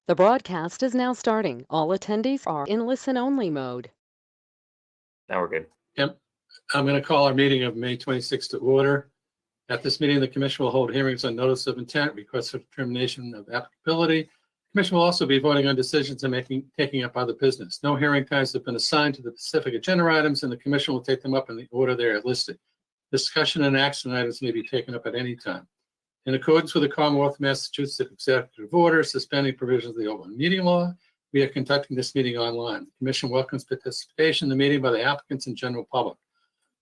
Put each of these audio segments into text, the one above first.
The broadcast is now starting. All attendees are in listen-only mode. Now we're good. Yep. I'm going to call our meeting of May 26th to order. At this meeting, the commission will hold hearings on notice of intent, requests for determination of applicability. The commission will also be voting on decisions and taking up other business. No hearing times have been assigned to the specific agenda items, and the commission will take them up in the order they are listed. Discussion and action items may be taken up at any time. In accordance with the Commonwealth of Massachusetts Executive Order suspending provisions of the Open Meeting Law, we are conducting this meeting online. The commission welcomes participation in the meeting by the applicants and general public.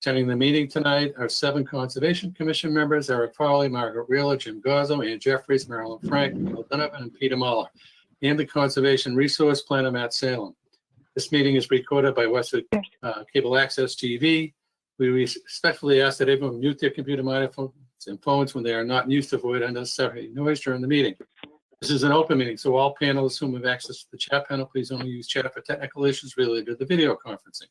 Attending the meeting tonight are 7 Conservation Commission members: Eric Farley, Margaret Wheeler, Jim Gozzo, Ann Jeffries, Marilyn Frank, Neil Donovan, and Peter Muller, and the Conservation Resource Planner, Matt Salem. This meeting is recorded by Westford Cable Access TV. We respectfully ask that everyone mute their computer microphones and phones when they are not used to avoid unnecessary noise during the meeting. This is an open meeting, so all panelists who have access to the chat panel, please only use chat for technical issues related to the video conferencing.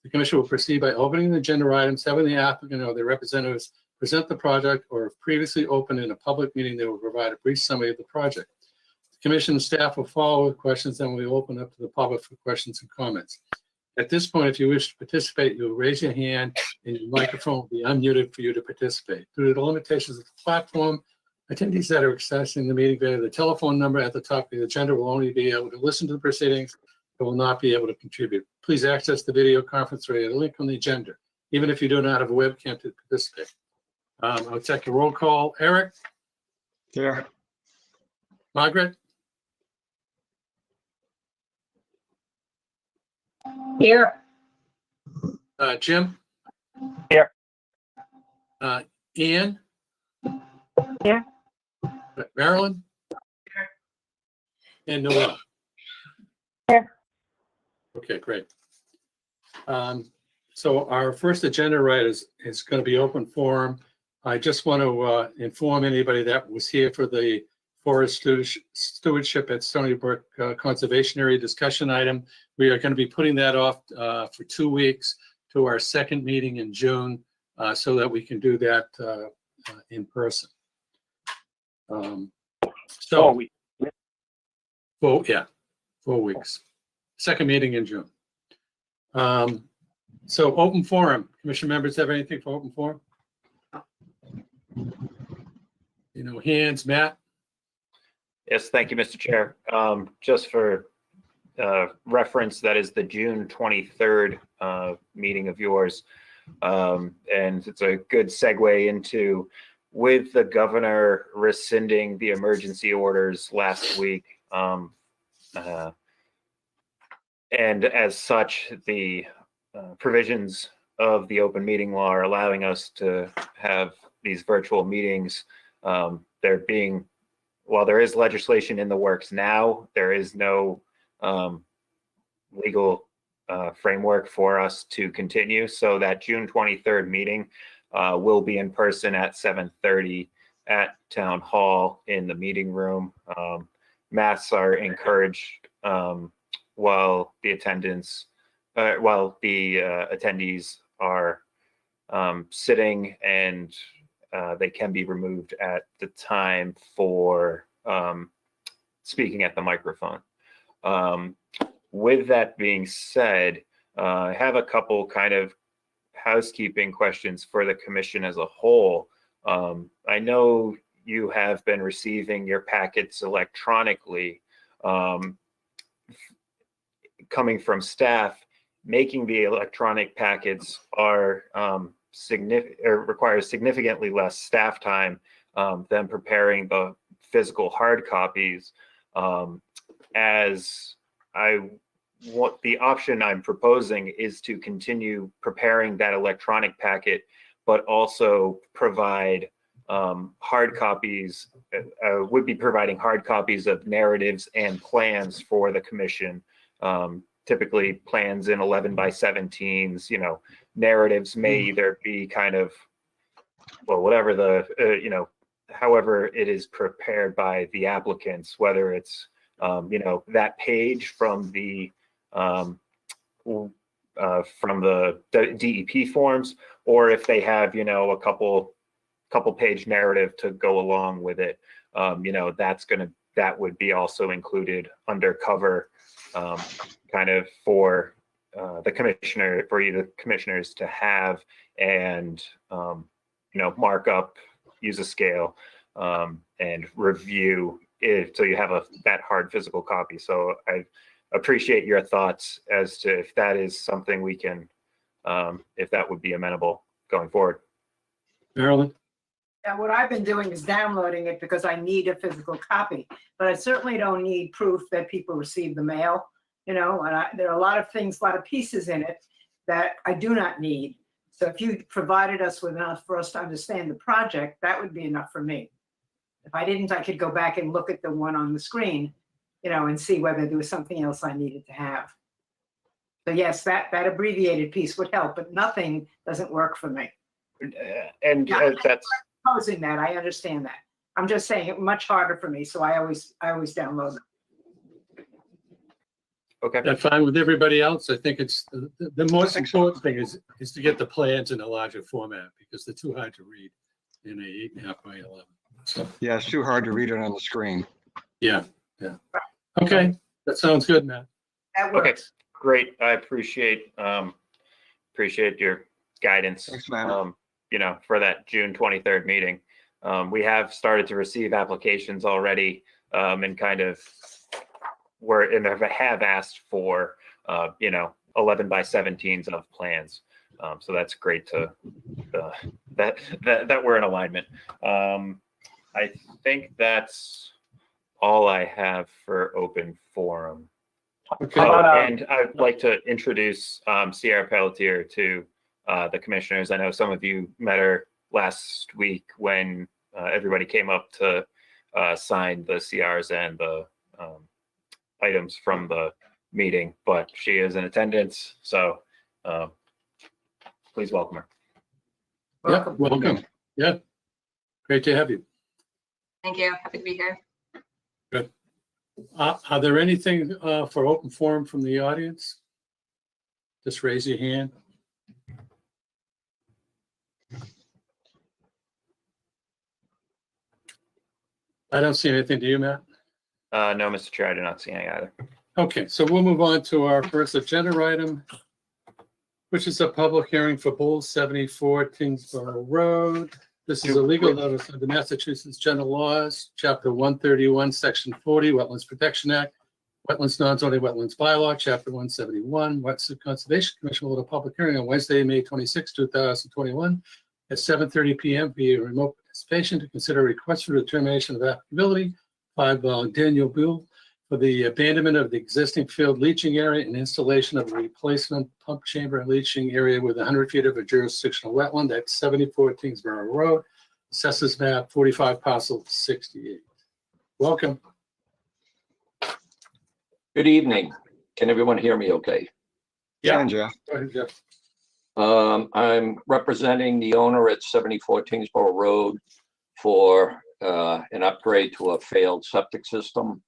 The commission will proceed by opening the agenda items, having the applicant or their representatives present the project, or if previously opened in a public meeting, they will provide a brief summary of the project. The commission staff will follow with questions, then we will open up to the public for questions and comments. At this point, if you wish to participate, you'll raise your hand and your microphone will be unmuted for you to participate. Due to the limitations of the platform, attendees that are accessing the meeting via the telephone number at the top of the agenda will only be able to listen to the proceedings but will not be able to contribute. Please access the video conference via the link on the agenda, even if you do not have a webcam to participate. I'll take a roll call. Eric? Here. Margaret? Here. Jim? Here. Ian? Here. Marilyn? Here. And Noel? Here. Okay, great. So our first agenda right is going to be open forum. I just want to inform anybody that was here for the Forest Stewardship at Stony Brook Conservation Area discussion item. We are going to be putting that off for 2 weeks to our second meeting in June so that we can do that in person. So, 4 weeks. Second meeting in June. So open forum. Commission members have anything for open forum? Hands, Matt? Yes, thank you, Mr. Chair. Just for reference, that is the June 23rd meeting of yours. And it's a good segue into, with the governor rescinding the emergency orders last week, and as such, the provisions of the open meeting law are allowing us to have these virtual meetings. While there is legislation in the works now, there is no legal framework for us to continue. So that June 23rd meeting will be in person at 7:30 at Town Hall in the meeting room. Masks are encouraged while the attendees are sitting, and they can be removed at the time for speaking at the microphone. With that being said, I have a couple kind of housekeeping questions for the commission as a whole. I know you have been receiving your packets electronically. Coming from staff, making the electronic packets requires significantly less staff time than preparing the physical hard copies. The option I'm proposing is to continue preparing that electronic packet, but also provide hard copies. Would be providing hard copies of narratives and plans for the commission. Typically plans in 11 by 17s, narratives may either be kind of, whatever the, however it is prepared by the applicants, whether it's, that page from the DEP forms, or if they have, a couple page narrative to go along with it, that's going to that would be also included undercover, kind of for the commissioner, for you, the commissioners to have, and mark up, use a scale, and review it, so you have that hard physical copy. So I appreciate your thoughts as to if that is something we can, if that would be amenable going forward. Marilyn? Yeah, what I've been doing is downloading it because I need a physical copy, but I certainly don't need proof that people receive the mail, and there are a lot of things, a lot of pieces in it that I do not need. So if you provided us with enough for us to understand the project, that would be enough for me. If I didn't, I could go back and look at the one on the screen, and see whether there was something else I needed to have. So yes, that abbreviated piece would help, but nothing doesn't work for me. And that's Posing that, I understand that. I'm just saying it much harder for me, so I always download them. okay. That's fine with everybody else. I think it's the most important thing is to get the plans in a larger format, because they're too hard to read in a 8.5 by 11. So Yeah, it's too hard to read it on the screen. yeah. Okay, that sounds good, Matt. That Okay, works. great. I appreciate your guidance. Thanks, Matt. For that June 23rd meeting. We have started to receive applications already, and kind of have asked for 11 by 17s of plans. So that's great to that we're in alignment. I think that's all I have for open forum. Okay. And I'd like to introduce Sierra Pelletier to the commissioners. I know some of you met her last week when everybody came up to sign the CRs and the items from the meeting, but she is in attendance, so please welcome her. Yeah, welcome. Yeah, great to have you. Thank you. Happy to be here. Good. Are there anything for open forum from the audience? Just raise your hand. I don't see anything. Do you, Matt? No, Mr. Chair, I do not see any either. Okay, so we'll move on to our first agenda item, which is a public hearing for Bull 74 Kingsborough Road. This is a legal notice of the Massachusetts General Laws, Chapter 131, Section 40, Wetlands Protection Act, Wetlands Non-Zoning Wetlands Bylaw, Chapter 171. Wetlands Conservation Commission will hold a public hearing on Wednesday, May 26, 2021, at 7:30 p.m. via remote participation to consider a request for determination of applicability by Daniel Buell for the abandonment of the existing field leaching area and installation of a replacement pump chamber and leaching area with 100 feet of a jurisdictional wetland at 74 Kingsborough Road, Assessors Map 45, parcel 68. Welcome. Good evening. Can everyone hear me okay? Yeah. Jeff. Go ahead, Jeff. I'm representing the owner at 74 Kingsborough Road for an upgrade to a failed septic system.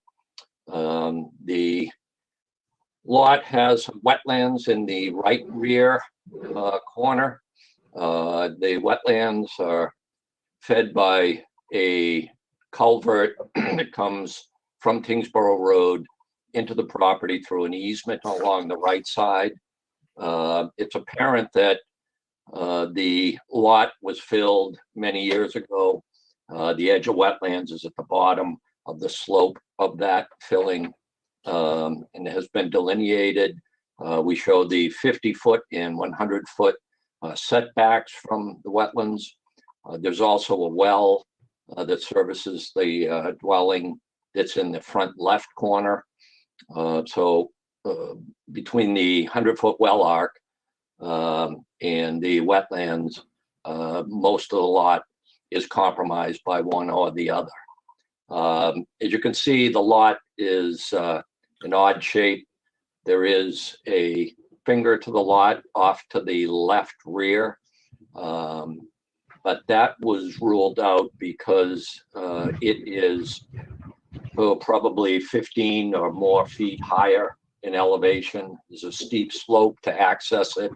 The lot has wetlands in the right rear corner. The wetlands are fed by a culvert that comes from Kingsborough Road into the property through an easement along the right side. It's apparent that the lot was filled many years ago. The edge of wetlands is at the bottom of the slope of that filling, and it has been delineated. We show the 50-foot and 100-foot setbacks from the wetlands. There's also a well that services the dwelling that's in the front left corner. So between the 100-foot well arc and the wetlands, most of the lot is compromised by one or the other. As you can see, the lot is an odd shape. There is a finger to the lot off to the left rear, but that was ruled out because it is probably 15 or more feet higher in elevation. There's a steep slope to access it.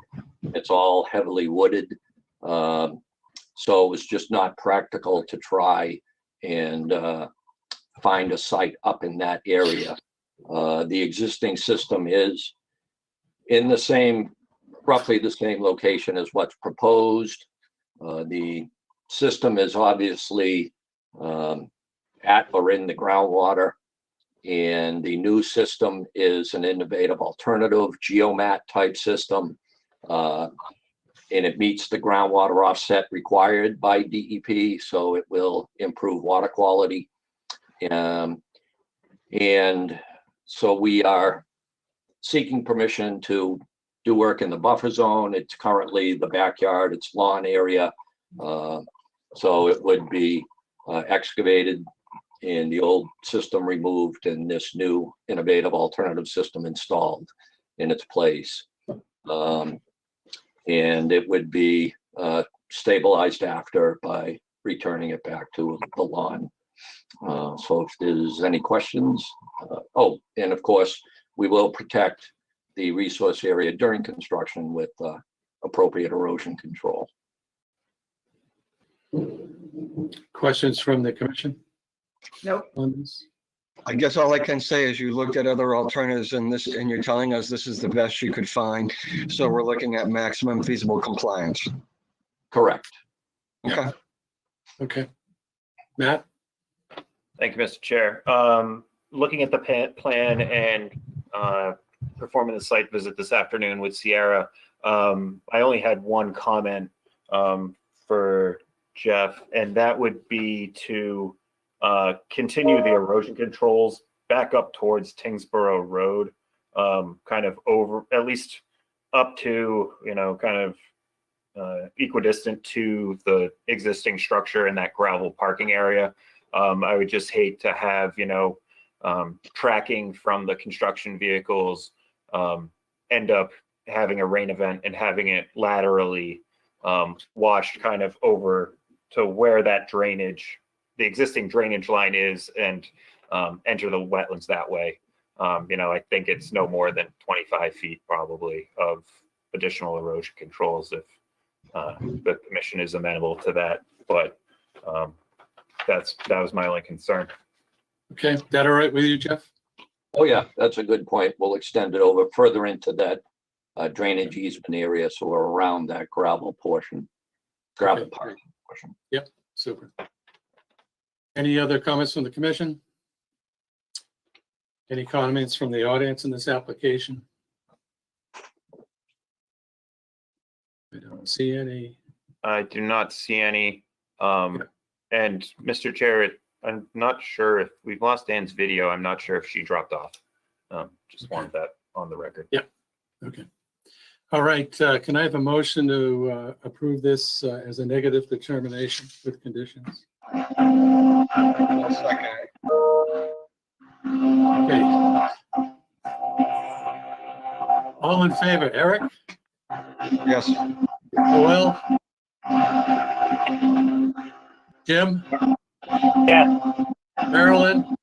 It's all heavily wooded. So it was just not practical to try and find a site up in that area. The existing system is in the same, roughly the same location as what's proposed. The system is obviously at or in the groundwater, and the new system is an innovative alternative geomat type system, and it meets the groundwater offset required by DEP, so it will improve water quality. And so we are seeking permission to do work in the buffer zone. It's currently the backyard, it's lawn area. So it would be excavated and the old system removed and this new innovative alternative system installed in its place. And it would be stabilized after by returning it back to the lawn. So if there's any questions, oh, and of course, we will protect the resource area during construction with appropriate erosion control. Questions from the commission Nope. on this? I guess all I can say is you looked at other alternatives and this, and you're telling us this is the best you could find. So we're looking at maximum feasible compliance. Correct. Okay. Okay. Matt? Thank you, Mr. Chair. Looking at the plan and performing the site visit this afternoon with Sierra, I only had one comment for Jeff, and that would be to continue the erosion controls back up towards Kingsborough Road, kind of over, at least up to, kind of equidistant to the existing structure in that gravel parking area. I would just hate to have, tracking from the construction vehicles end up having a rain event and having it laterally washed kind of over to where that drainage, the existing drainage line is, and enter the wetlands that way. I think it's no more than 25 feet probably of additional erosion controls if the commission is amenable to that. But that was my only concern. Okay, that all right with you, Jeff? Oh, yeah, that's a good point. We'll extend it over further into that drainage easement area, so we're around that gravel portion, gravel Okay. parking portion. Yep, super. Any other comments from the commission? Any comments from the audience in this application? I don't see any. I do not see any. And Mr. Chair, I'm not sure if we've lost Anne's video. I'm not sure if she dropped off. Just wanted that on the record. Okay. All right, can I have a motion to approve this as a negative determination with conditions? I'll second it. Okay. All in favor, Eric? Yes. Joel? Jim? Yes. Marilyn?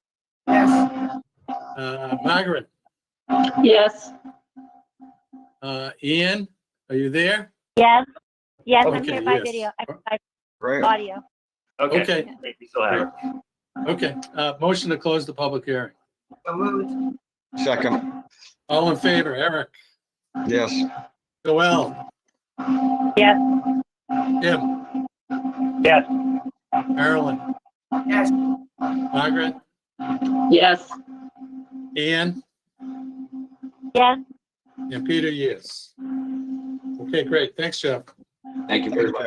Yes. Margaret? Yes. Ian, are you there? Yes. Yes, I'm Okay, here by yes. video, by Great. audio. Okay. Thank you, still have it. Okay, motion to close the public hearing. So moved. Second. All in favor, Eric? Yes. Joel? Yes. Jim? Yes. Marilyn? Yes. Margaret? Yes. Ian? Yes. And Peter, yes. Okay, great. Thanks, Jeff. Thank you very much.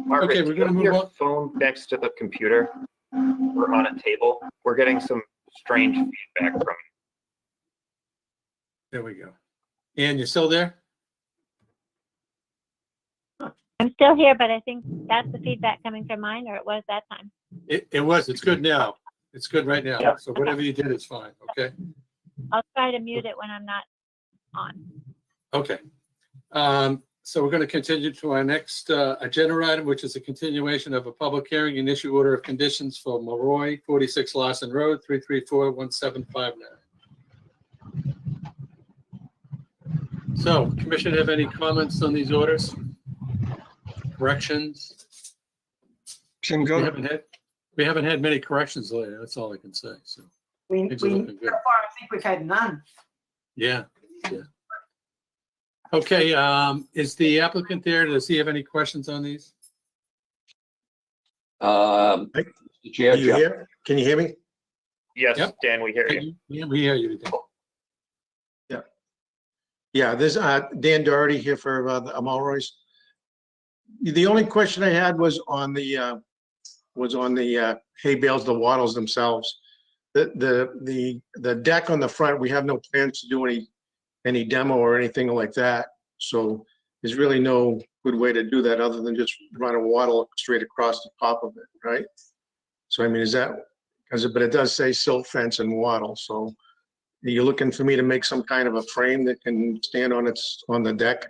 Margaret, Okay, do we're you gonna have move your on. phone next to the computer or on a table? We're getting some strange feedback from you. There we go. Ian, you still there? I'm still here, but I think that's the feedback coming from mine, or it was that time. It was. It's good now. It's good right now. Yeah. So whatever you did, it's fine. Okay. I'll try to mute it when I'm not on. Okay. So we're going to continue to our next agenda item, which is a continuation of a public hearing and issue order of conditions for Maroy, 46 Lawson Road, 334-1759. So, Commission, have any comments on these orders? Corrections? Seem We good. haven't We haven't had many corrections lately. That's all I can say. So, We, Things are so looking good. far, I think we've had none. yeah. Okay, is the applicant there? Does he have any questions on these? Mr. Chair, You Jeff. hear? Can you hear me? Yes, Yep. Dan, we hear you. Yeah, we hear you. Dan. Yeah, this Dan Doherty here for the Amalroy's. The only question I had was on the hay bales, the wattles themselves. The deck on the front, we have no plans to do any demo or anything like that. So there's really no good way to do that other than just run a wattle straight across the top of it, right? So I mean, is that, but it does say silt fence and wattle, so are you looking for me to make some kind of a frame that can stand on the deck?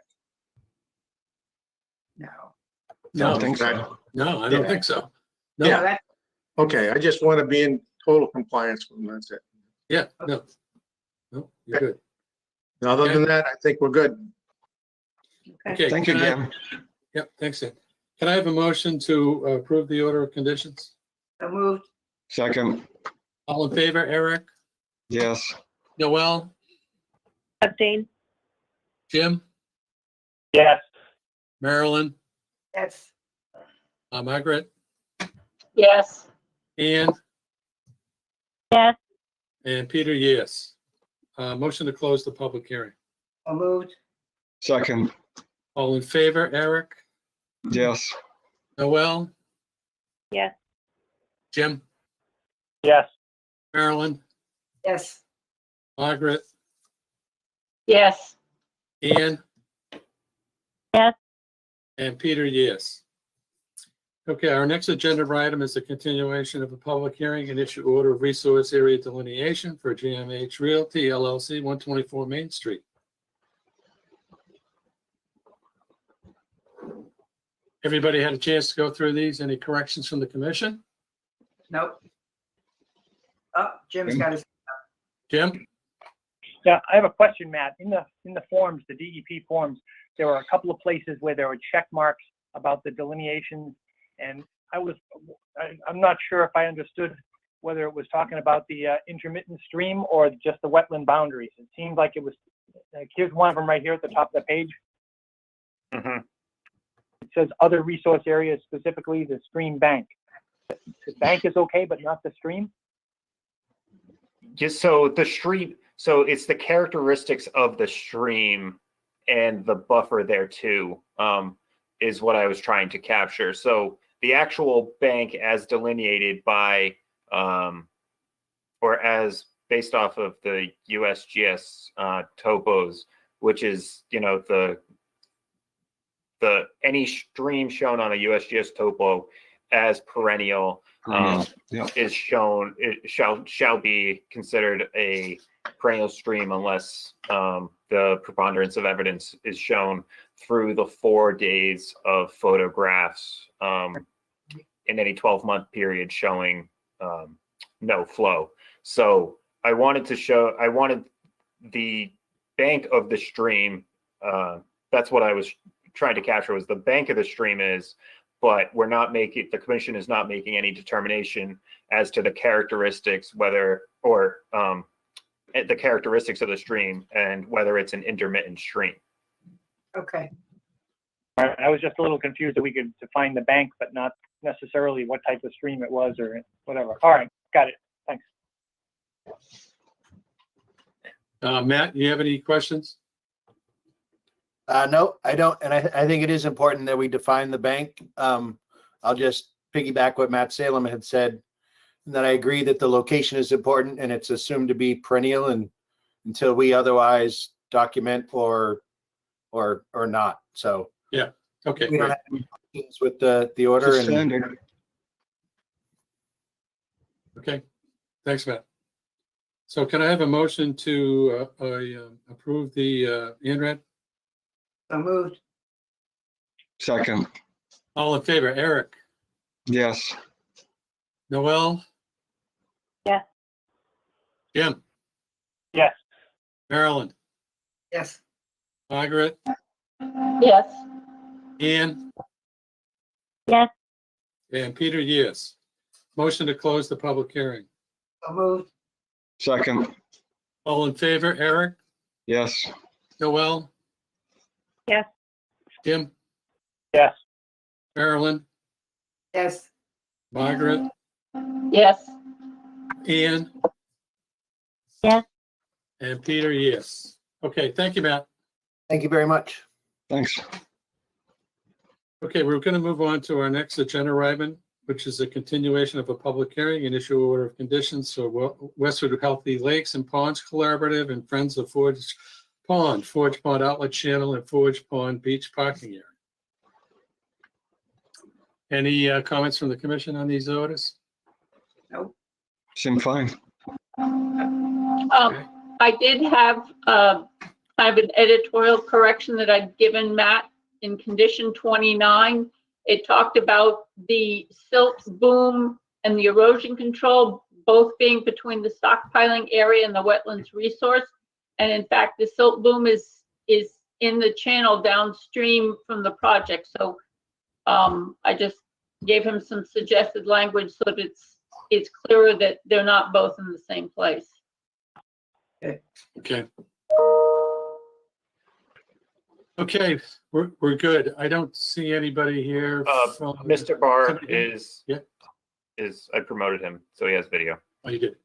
No. No, Don't think so. no, I don't Yeah. think so. No, No, that, Okay, I just want to be in total compliance with them, that's it. yeah, no. No, you're good. Other than that, I think we're good. Okay. Thank you, can I- Dan. Yep, thanks, Dan. Can I have a motion to approve the order of conditions? so moved. Second, All in favor, Eric, yes. Noel, Abstain? Jim, Yes. Marilyn, Yes. Margaret, Yes. Ann, Yes. and Peter, yes. Motion to close the public hearing. So moved. Second, All in favor, Eric, yes. Noel, Yes. Jim, Yes. Marilyn, Yes. Margaret, Yes. Ann, Yes. and Peter, yes. Okay, our next agenda item is the continuation of a public hearing and issue order of resource area delineation for GMH Realty LLC, 124 Main Street. Everybody had a chance to go through these? Any corrections from the commission? Nope. Oh, Jim's got his, Jim? Yeah, I have a question, Matt. In the forms, the DEP forms, there were a couple of places where there were check marks about the delineations, and I'm not sure if I understood whether it was talking about the intermittent stream or just the wetland boundaries. It seemed like it was, like, here's one of them right here at the top of the page. Mhm. It says other resource areas, specifically the stream bank. The bank is okay, but not the stream? Just so the stream, so it's the characteristics of the stream and the buffer there too, is what I was trying to capture. So the actual bank as delineated by, or as based off of the USGS topos, which is, any stream shown on a USGS topo as perennial, Yeah. is shown, it shall be considered a perennial stream unless the preponderance of evidence is shown through the 4 days of photographs in any 12-month period showing no flow. So I wanted the bank of the stream, that's what I was trying to capture, was the bank of the stream is, but the commission is not making any determination as to the characteristics, the characteristics of the stream and whether it's an intermittent stream. okay. All right, I was just a little confused that we could define the bank, but not necessarily what type of stream it was or whatever. All right, got it. Thanks. Matt, you have any questions? No, I don't. And I think it is important that we define the bank. I'll just piggyback what Matt Salem had said, that I agree that the location is important and it's assumed to be perennial, and until we otherwise document or not. So Okay, we don't great. have any questions with the order. It's And standard. Okay, thanks, Matt. So can I have a motion to approve the INRAD? So moved. Second, All in favor, Eric, yes. Noel? Yes. Jim, Yes. Marilyn, Yes. Margaret, Yes. Ann, yes. and Peter, yes. Motion to close the public hearing. So moved. Second, All in favor, Eric, yes. Noel, Yes. Jim, Yes. Marilyn, Yes. Margaret, Yes. Ian? Yes. And Peter, yes. Okay, thank you, Matt. Thank you very much. Thanks. Okay, we're going to move on to our next agenda item, which is a continuation of a public hearing and issue order of conditions for Westford Healthy Lakes and Ponds Collaborative and Friends of Forge Pond Outlet Channel, and Forge Pond Beach Parking Area. Any comments from the commission on these orders? Seem fine. I did have kind of an editorial correction that I'd given Matt in condition 29. It talked about the silt boom and the erosion control both being between the stockpiling area and the wetlands resource. And in fact, the silt boom is in the channel downstream from the project. So I just gave him some suggested language so that it's clearer that they're not both in the same place. Okay. Okay, we're good. I don't see anybody here. From Mr. Barr somebody here? is, Yeah. I promoted him, so he has video. Oh, you did?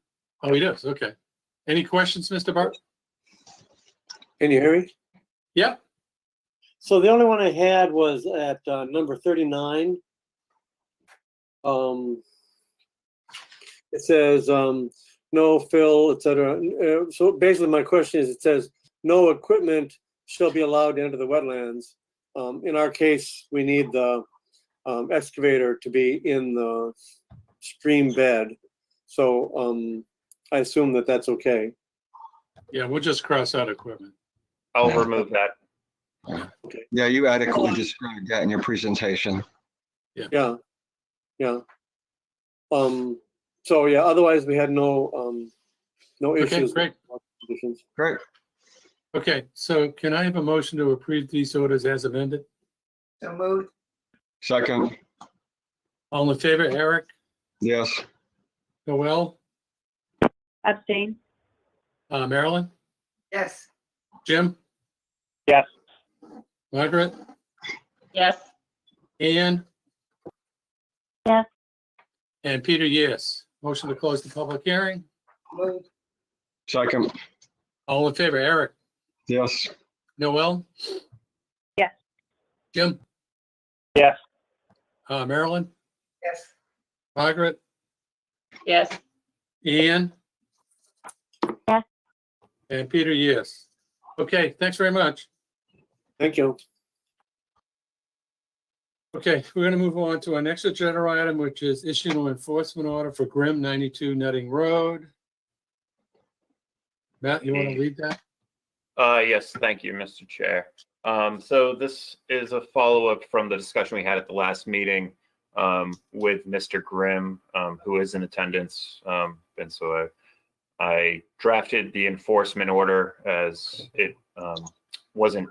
Oh, he does. Okay. Any questions, Mr. Bart? Can you hear me? Yeah. So the only one I had was at number 39. It says no fill, etc. So basically my question is, it says no equipment shall be allowed to enter the wetlands. In our case, we need the excavator to be in the stream bed. So I assume that that's okay. Yeah, we'll just cross out equipment. I'll remove that. Okay. Yeah, you adequately described that in your presentation. Yeah. Yeah. So yeah, otherwise we had no issues. Great. With conditions. Great. Okay, so can I have a motion to approve these orders as amended? So moved. Second, All in favor, Eric, yes. Noel, Abstain. Marilyn, Yes. Jim, Yes. Margaret, Yes. Ian? Yes. And Peter, yes. Motion to close the public hearing. Moved. Second, All in favor, Eric, yes. Noel? Yes. Jim, Yes. Marilyn, Yes. Margaret, Yes. Ian? Yes. And Peter, yes. Okay, thanks very much. Thank you. Okay, we're going to move on to our next agenda item, which is issuing an enforcement order for Grimm 92 Nutting Road. Matt, you want to lead that? Yes, thank you, Mr. Chair. So this is a follow-up from the discussion we had at the last meeting with Mr. Grimm, who is in attendance. And so I drafted the enforcement order as it wasn't,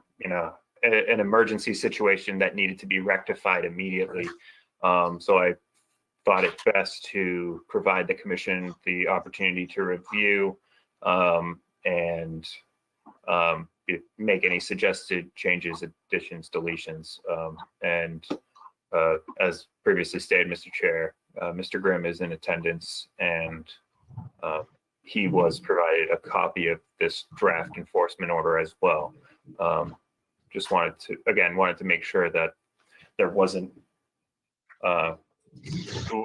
an emergency situation that needed to be rectified immediately. So I thought it best to provide the commission the opportunity to review and make any suggested changes, additions, deletions. And as previously stated, Mr. Chair, Mr. Grimm is in attendance, and he was provided a copy of this draft enforcement order as well. Just wanted to make sure that there wasn't,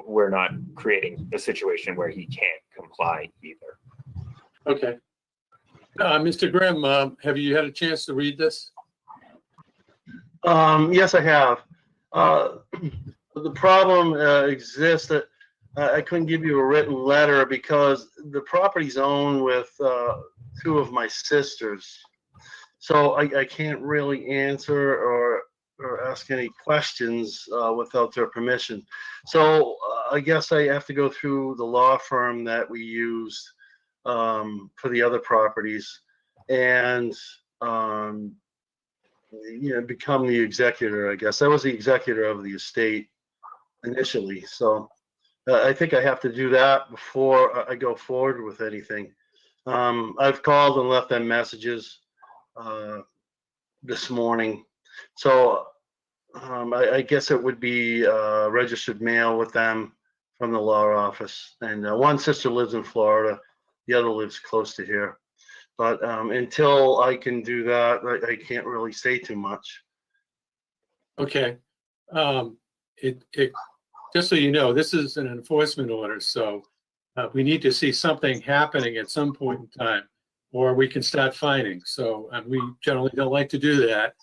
we're not creating a situation where he can't comply either. Okay. Mr. Grimm, have you had a chance to read this? Yes, I have. The problem exists that I couldn't give you a written letter because the property's owned with two of my sisters. So I can't really answer or ask any questions without their permission. So I guess I have to go through the law firm that we used for the other properties and become the executor, I guess. I was the executor of the estate initially. So I think I have to do that before I go forward with anything. I've called and left them messages this morning. So I guess it would be registered mail with them from the law office. And one sister lives in Florida, the other lives close to here. But until I can do that, I can't really say too much. Okay. Just so you know, this is an enforcement order, so we need to see something happening at some point in time, or we can start fining. So we generally don't like to do that.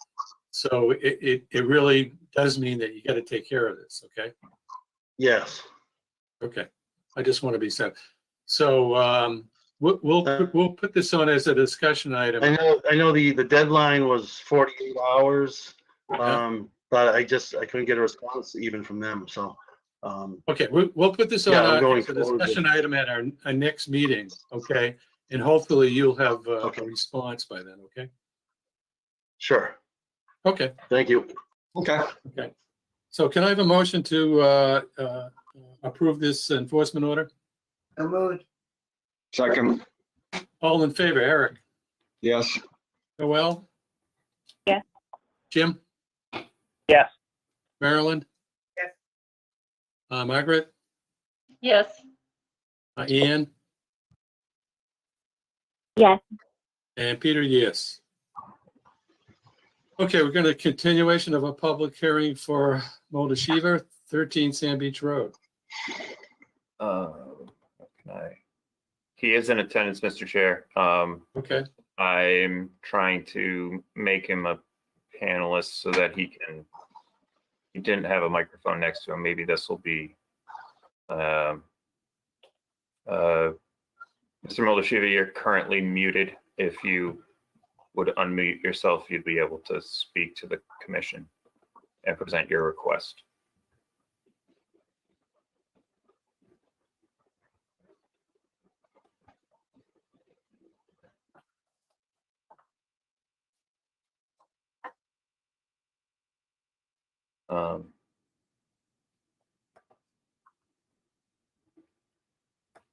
So it really does mean that you got to take care of this, okay? Yes. Okay. I just want to be said. So we'll put this on as a discussion item. I know the deadline was 48 hours, but I couldn't get a response even from them. So okay, we'll put this on as a discussion item at our next meeting, okay? And hopefully you'll have a response by then, okay? Sure. Okay. Thank you. Okay. Okay. So can I have a motion to approve this enforcement order? So moved. Second. All in favor, Eric? Yes. Noel? Yes. Jim? Yes. Marilyn? Yes. Margaret? Yes. Ian? Yes. And Peter, yes. Okay, we're going to continuation of a public hearing for Moldova, 13 Sand Beach Road. He is in attendance, Mr. Chair. Okay. I'm trying to make him a panelist so that he didn't have a microphone next to him. Maybe this will be, Mr. Moldova, you're currently muted. If you would unmute yourself, you'd be able to speak to the commission and present your request.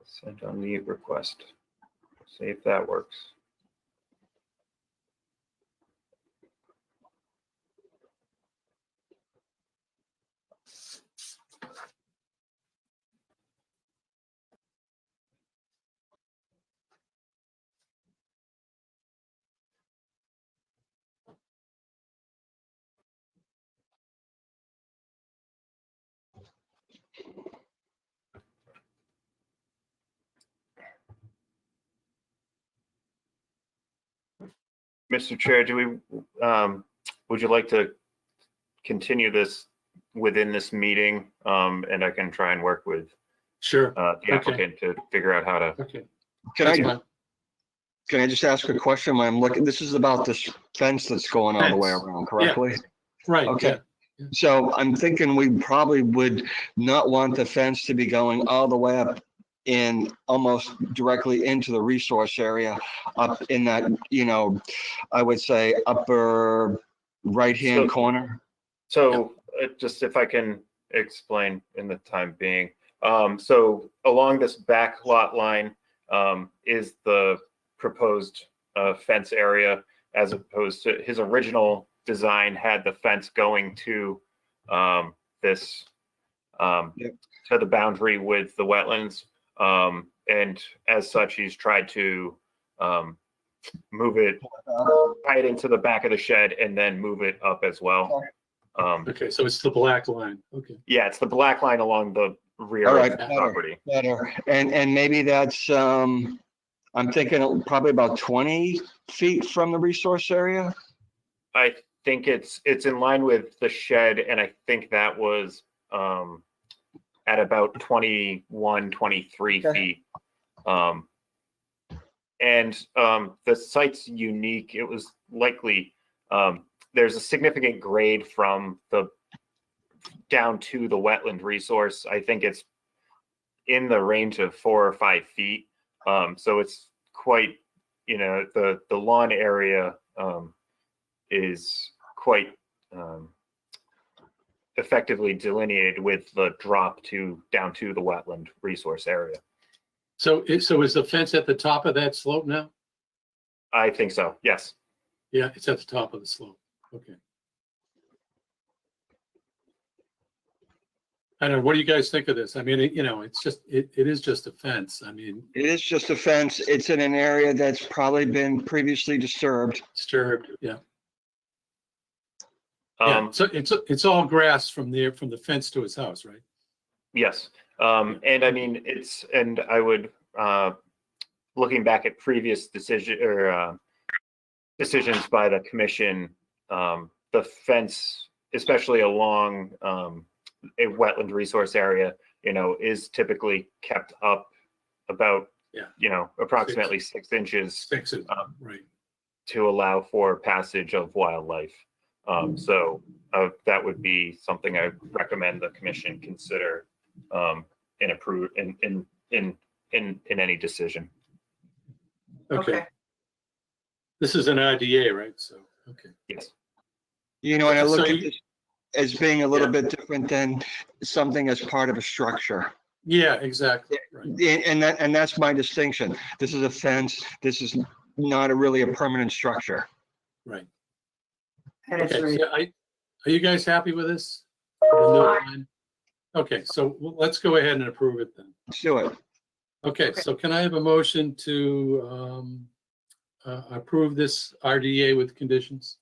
Send unmute request. See if that works. Mr. Chair, would you like to continue this within this meeting? And I can try and work with Sure. the applicant to figure out how to. Okay. Can I just ask a question? When I'm looking, this is about this fence that's going all the way around, correctly? Yeah. Right. Okay. Yeah. So I'm thinking we probably would not want the fence to be going all the way up in almost directly into the resource area up in that, I would say upper right-hand corner. So just if I can explain in the time being. So along this back lot line is the proposed fence area, as opposed to his original design had the fence going to this to the boundary with the wetlands. And as such, he's tried to move it, tie it into the back of the shed and then move it up as well. Okay, so it's the black line. Okay. Yeah, it's the black line along the rear All of right, the property. better. And maybe that's, I'm thinking probably about 20 feet from the resource area. I think it's in line with the shed, and I think that was at about 21, 23 feet. And the site's unique. It was likely, there's a significant grade from the down to the wetland resource. I think it's in the range of 4 or 5 feet. So it's quite, the lawn area is quite effectively delineated with the drop down to the wetland resource area. So is the fence at the top of that slope now? I think so, yes. Yeah, it's at the top of the slope. Okay. I don't know. What do you guys think of this? I mean, it's just, it is just a fence. I mean. It is just a fence. It's in an area that's probably been previously disturbed. Disturbed, yeah. So it's all grass from the fence to his house, right? Yes. And I mean, and I would, looking back at previous decisions by the commission, the fence, especially along a wetland resource area, is typically kept up about, approximately 6 inches. Right. To allow for passage of wildlife. So that would be something I recommend the commission consider and approve in any decision. Okay. This is an IDA, right? So, okay. Yes. And I look So at this as being a little bit different than something as part of a structure. Yeah, exactly. Right. And that's my distinction. This is a fence. This is not really a permanent structure. Right. And it's Okay. very- So are you guys happy with this? Okay, so let's go ahead and approve it then. Let's do it. Okay, so can I have a motion to approve this RDA with conditions?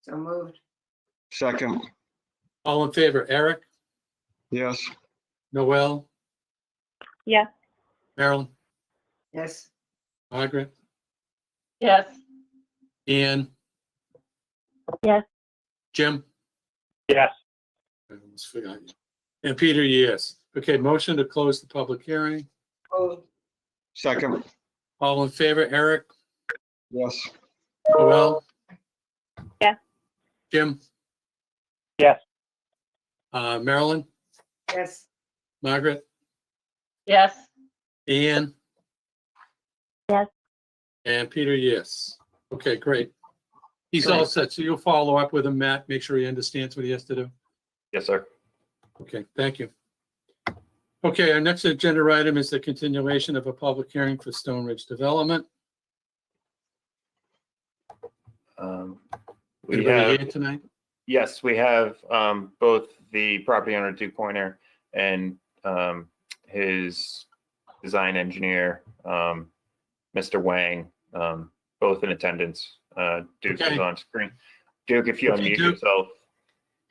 So moved. Second. All in favor, Eric, Yes. Noel, Yes. Marilyn, Yes. Margaret, Yes. Ian, Yes. Jim? Yes. I almost forgot you. And Peter, yes. Okay, motion to close the public hearing. Oh, Second. All in favor, Eric, Yes. Noel? Yes. Jim? Yes. Marilyn, yes. Margaret, Yes. Ian? Yes. And Peter, yes. Okay, great. He's all set. So you'll follow up with him, Matt, make sure he understands what he has to do. Yes, sir. Okay, thank you. Okay, our next agenda item is the continuation of a public hearing for Stone Ridge Development. We Anybody have, here tonight? yes, we have both the property owner, Duke Pointer, and his design engineer, Mr. Wang, both in attendance. Duke Okay. is on screen. Duke, if you Okay, unmute Duke. yourself.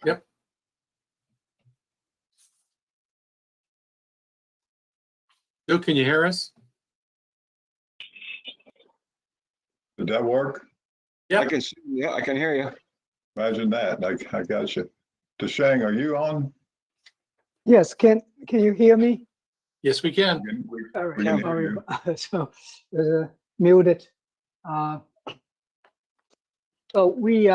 Yep. Duke, can you hear us? Did that work? Yep. I can hear you. Imagine that. I got you. Deshang, are you on? Yes, can you hear me? Yes, we can. All right, We can I'm hear sorry. So, muted. So we,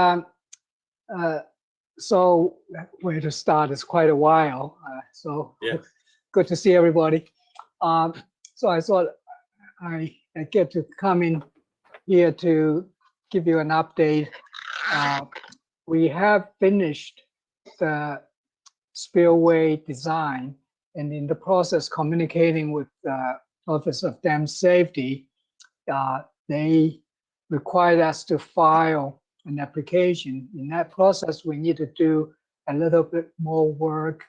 so where to start is quite a while. So Yeah. good to see everybody. So I thought I get to come in here to give you an update. We have finished the spillway design and in the process communicating with the Office of Dam Safety. They required us to file an application. In that process, we need to do a little bit more work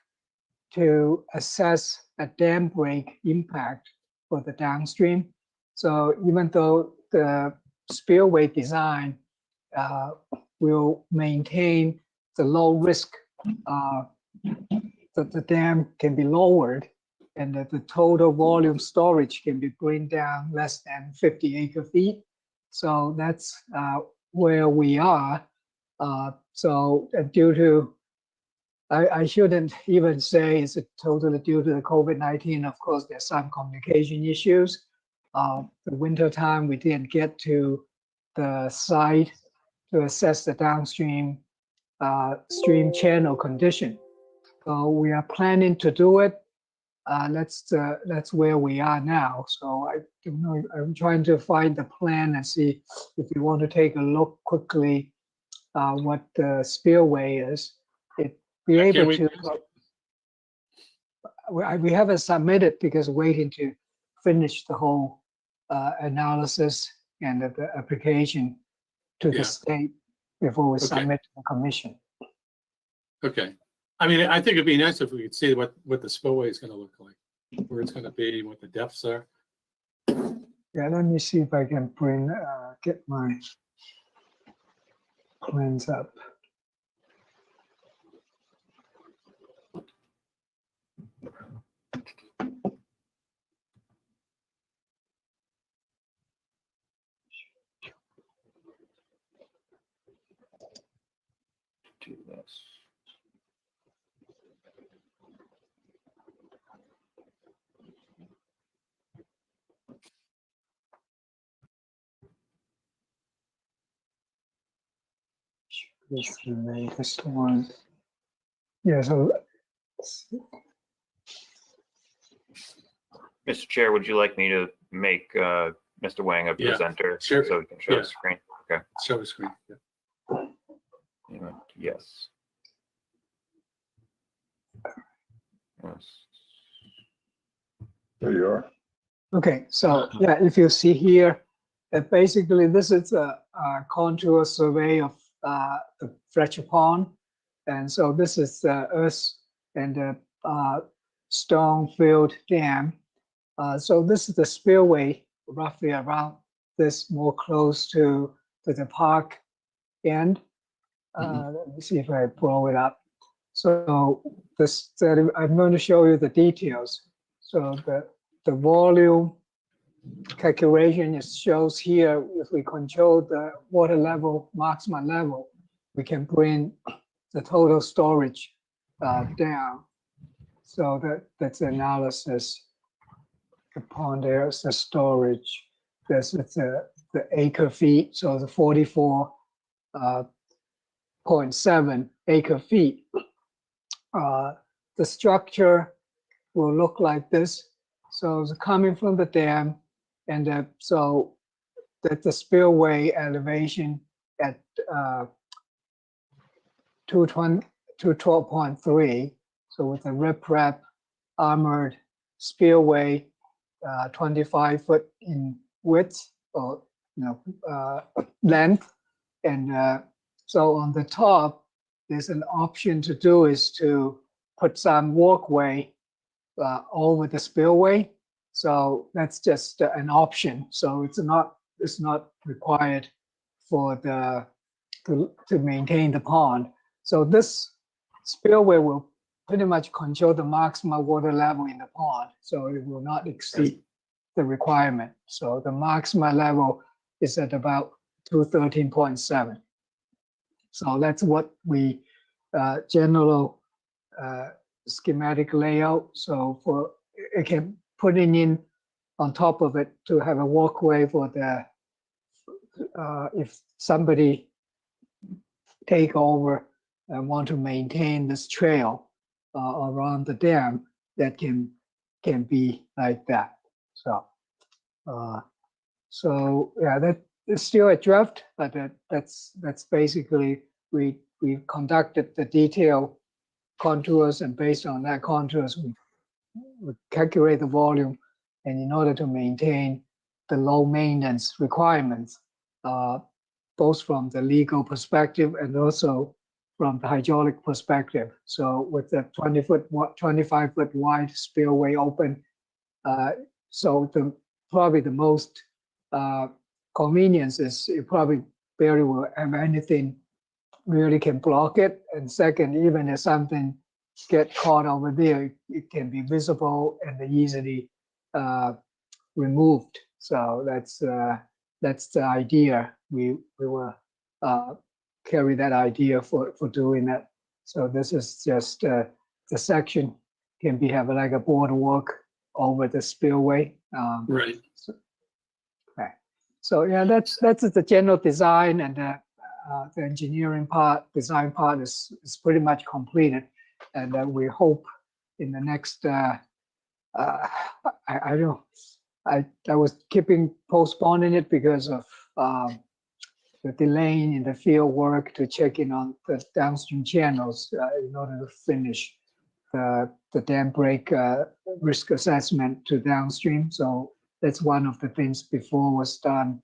to assess a dam break impact for the downstream. So even though the spillway design will maintain the low risk, that the dam can be lowered and that the total volume storage can be bring down less than 50 acre feet. So that's where we are. So due to, I shouldn't even say it's totally due to the COVID-19. Of course, there's some communication issues. The winter time, we didn't get to the site to assess the downstream stream channel condition. So we are planning to do it. That's where we are now. So I don't know. I'm trying to find the plan and see if you want to take a look quickly what the spillway is. be Can able we- to. We haven't submitted because waiting to finish the whole analysis and the application to Yeah. the state before we Okay. submit to the commission. Okay. I mean, I think it'd be nice if we could see what the spillway is going to look like, where it's going to be, what the depths are. Yeah, let me see if I can bring, get my plans up. Do this. This is the latest one. Yeah, so Mr. Chair, would you like me to make Mr. Wang a Yeah, presenter sure. so we can show Yeah. the screen? Okay. Show the screen. Yeah. Yes. Yes. There you are. okay, so yeah, if you see here, basically this is a contour survey of the Fletcher Pond. And so this is the earth and the stone-filled dam. So this is the spillway roughly around this, more close to the park end. Let me see if I blow it up. So this, I'm going to show you the details. So the volume calculation is shows here. If we control the water level, maximum level, we can bring the total storage down. So that's analysis. Upon there's the storage. There's the acre feet. So the 44.7 acre feet. The structure will look like this. So it's coming from the dam, and so that the spillway elevation at 12.3. So with the riprap armored spillway, 25 foot in width or length, and so on the top, there's an option to do is to put some walkway over the spillway. So that's just an option. So it's not required for to maintain the pond. So this spillway will pretty much control the maximum water level in the pond. So it will not exceed the requirement. So the maximum level is at about 213.7. So that's what we general schematic layout. So for it can putting in on top of it to have a walkway for the if somebody take over and want to maintain this trail around the dam, that can be like that. So so yeah, that is still a draft, but that's basically we conducted the detailed contours, and based on that contours we calculate the volume, and in order to maintain the low maintenance requirements, both from the legal perspective and also from the hydraulic perspective. So with the 25 foot wide spillway open, so probably the most convenience is it probably barely will have anything really can block it. And second, even if something get caught over there, it can be visible and easily removed. So that's the idea. We will carry that idea for doing that. So this is just the section can be have like a boardwalk over the spillway. Right. So yeah, that's the general design, and the engineering part, design part is pretty much completed, and we hope in the next. I don't. I was keeping postponing it because of the delaying in the field work to check in on the downstream channels in order to finish the dam break risk assessment to downstream. So that's one of the things before was done.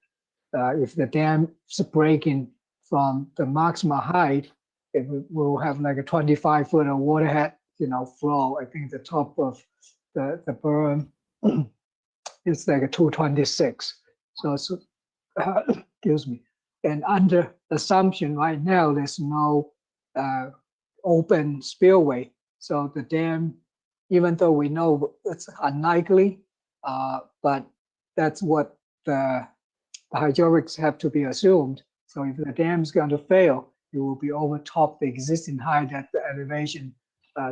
If the dam is breaking from the maximum height, it will have like a 25-foot of waterhead, flow. I think the top of the berm is like a 226. So it's, excuse me. And under assumption right now, there's no open spillway. So the dam, even though we know it's unlikely, but that's what the hydraulics have to be assumed. So if the dam is going to fail, it will be over top the existing height at the elevation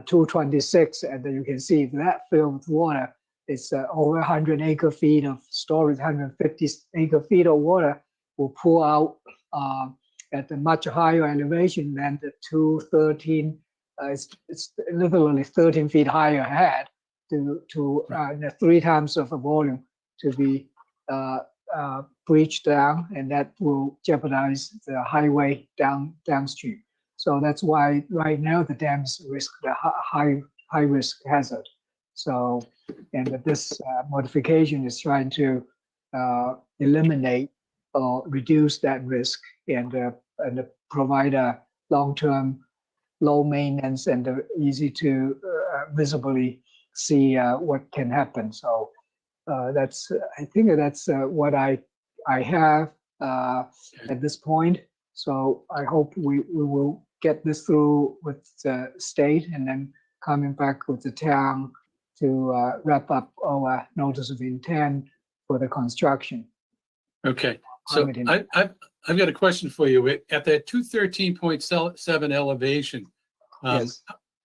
226. And then you can see if that filled with water, it's over 100 acre-feet of storage, 150 acre-feet of water will pour out at a much higher elevation than the 213. It's literally 13 feet higher ahead to 3 times of the volume to be breached down, and that will jeopardize the highway downstream. So that's why right now the dams risk the high risk hazard. So, and this modification is trying to eliminate or reduce that risk and provide a long-term, low maintenance and easy to visibly see what can happen. So that's, I think that's what I have at this point. So I hope we will get this through with the state and then coming back with the town to wrap up our notice of intent for the construction. Okay, so I've got a question for you. At that 213.7 elevation, yes.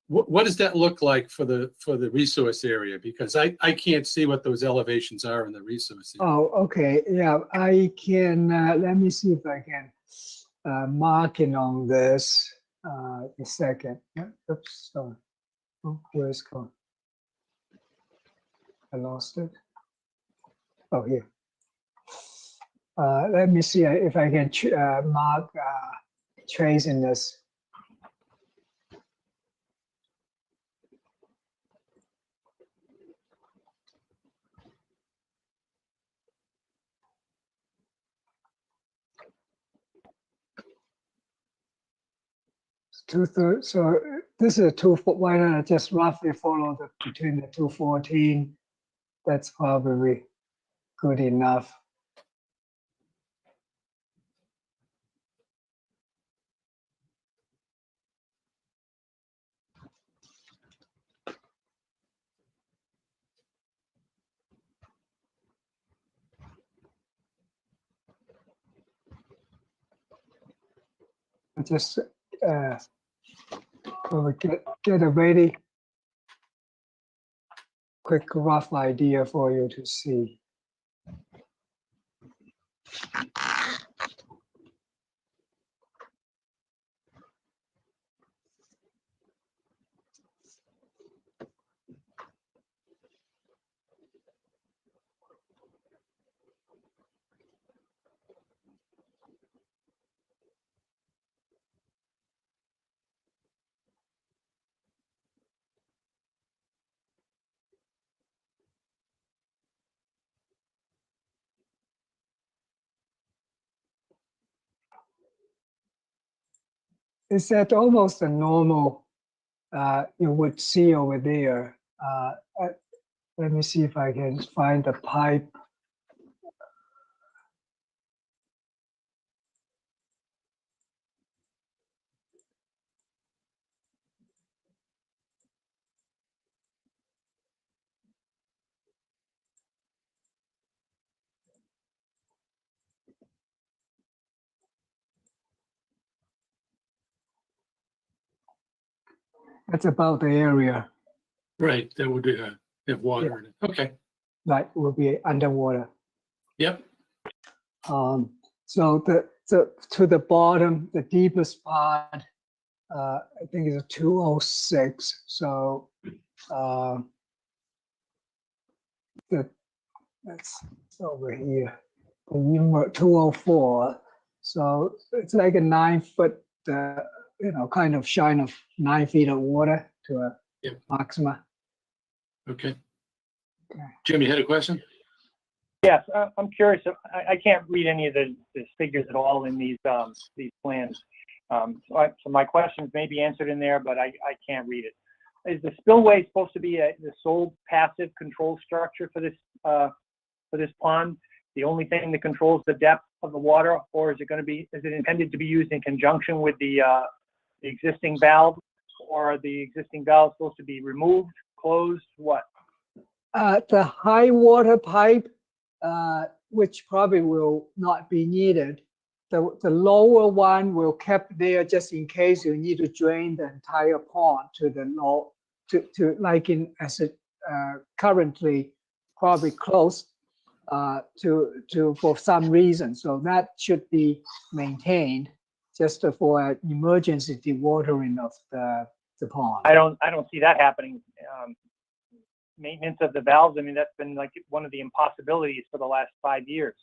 What does that look like for the resource area? Because I can't see what those elevations are in the resource area. Oh, okay. Yeah, I can. Let me see if I can mark it on this. A second. Yeah, oops. Sorry. Oh, where's it gone? I lost it. Oh, here. Let me see if I can mark tracing this. So this is a 2. Why don't I just roughly follow between the 214? That's probably good enough. Just get a very quick rough idea for you to see. It's at almost a normal you would see over there. Let me see if I can find the pipe. That's about the area. Right, that would have water in it. Okay. Right, will be underwater. Yep. So to the bottom, the deepest part, I think is a 206. So that's over here. The 204. So it's like a 9 foot, kind of shine of 9 feet of water to a Yep. maxima. Okay. Jim, you had a question? Yes, I'm curious. I can't read any of the figures at all in these plans. So my questions may be answered in there, but I can't read it. Is the spillway supposed to be the sole passive control structure for this pond? The only thing that controls the depth of the water, or is it intended to be used in conjunction with the existing valve, or are the existing valves supposed to be removed, closed, what? The high water pipe, which probably will not be needed. The lower one will kept there just in case you need to drain the entire pond to the low, to like in as it currently probably close to for some reason. So that should be maintained just for emergency dewatering of the pond. I don't see that happening. Maintenance of the valves, I mean, that's been like one of the impossibilities for the last 5 years.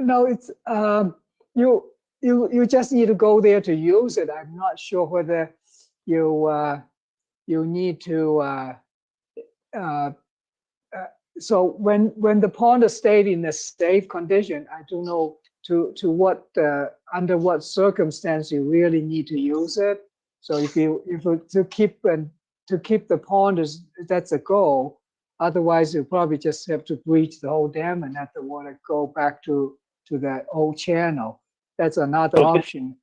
No, it's you just need to go there to use it. I'm not sure whether you need to. So when the pond is stayed in a safe condition, I don't know to what under what circumstance you really need to use it. So if to keep the pond that's a goal. Otherwise, you probably just have to breach the whole dam and let the water go back to that old channel. That's another option.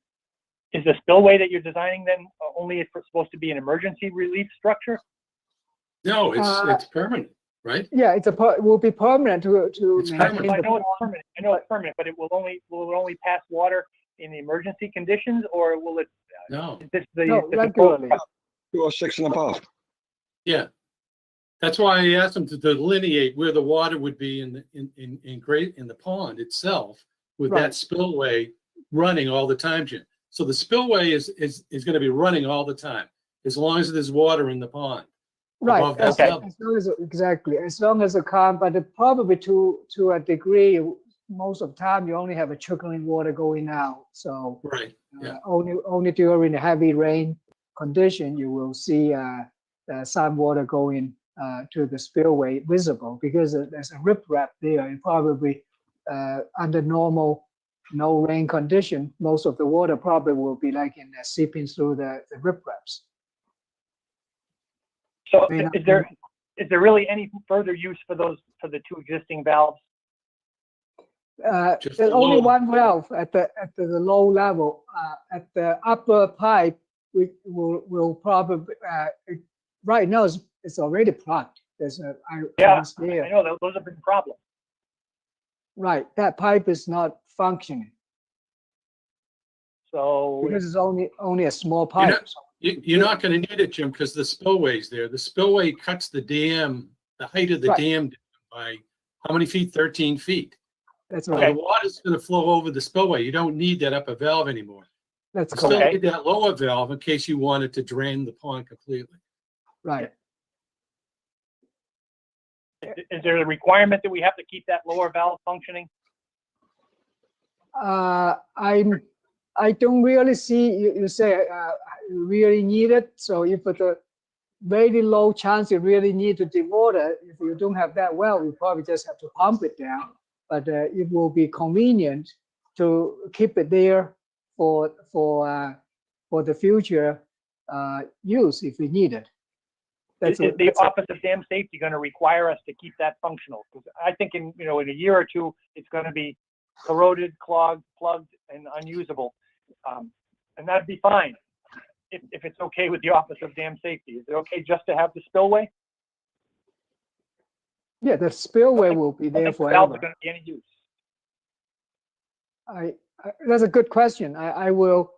Is the spillway that you're designing then only supposed to be an emergency relief structure? No, it's permanent, right? Yeah, it will be permanent to It's maintain permanent. the I know it's permanent. I know it's permanent, but will it only pass water in the emergency conditions, or will it? No. Is this No, regularly. 206 and above. Yeah. That's why I asked them to delineate where the water would be in the pond itself with Right. that spillway running all the time, Jim. So the spillway is going to be running all the time as long as there's water in the pond. Right. Above that level. As long as exactly as long as it can't, but it probably to a degree, most of the time you only have a trickling water going out. So Right. Yeah. only during the heavy rain condition you will see some water going to the spillway visible because there's a riprap there. And probably under normal no rain condition, most of the water probably will be like in seeping through the ripraps. So is there really any further use for the two existing valves? Just There's the only low. one valve at the low level. At the upper pipe, we will probably right now it's already plugged. There's a Yeah, was there. I know those have been problems. Right, that pipe is not functioning So because it's only a small pipe. You're not going to need it, Jim, because the spillway's there. The spillway cuts the dam, the height of the Right. dam by how many feet? 13 feet. That's So right. the water's going to flow over the spillway. You don't need that upper valve anymore. That's You still correct. need that lower valve in case you wanted to drain the pond completely. Right. is there a requirement that we have to keep that lower valve functioning? I don't really see you say you really need it. So if it's a very low chance you really need to dewater, if you don't have that well, you probably just have to pump it down. But it will be convenient to keep it there for the future use if we need it. Is the Office of Dam Safety going to require us to keep that functional? Because I think in a year or two, it's going to be corroded, clogged, plugged, and unusable. And that'd be fine if it's okay with the Office of Dam Safety. Is it okay just to have the spillway? Yeah, the spillway will be there The valves forever. are going to be any use. That's a good question. I will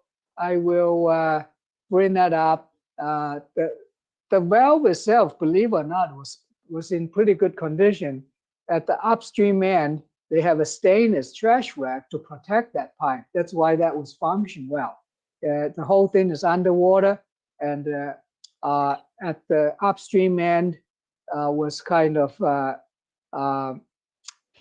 bring that up. The valve itself, believe it or not, was in pretty good condition. At the upstream end, they have a stainless trash rack to protect that pipe. That's why that was functioning well. The whole thing is underwater, and at the upstream end was kind of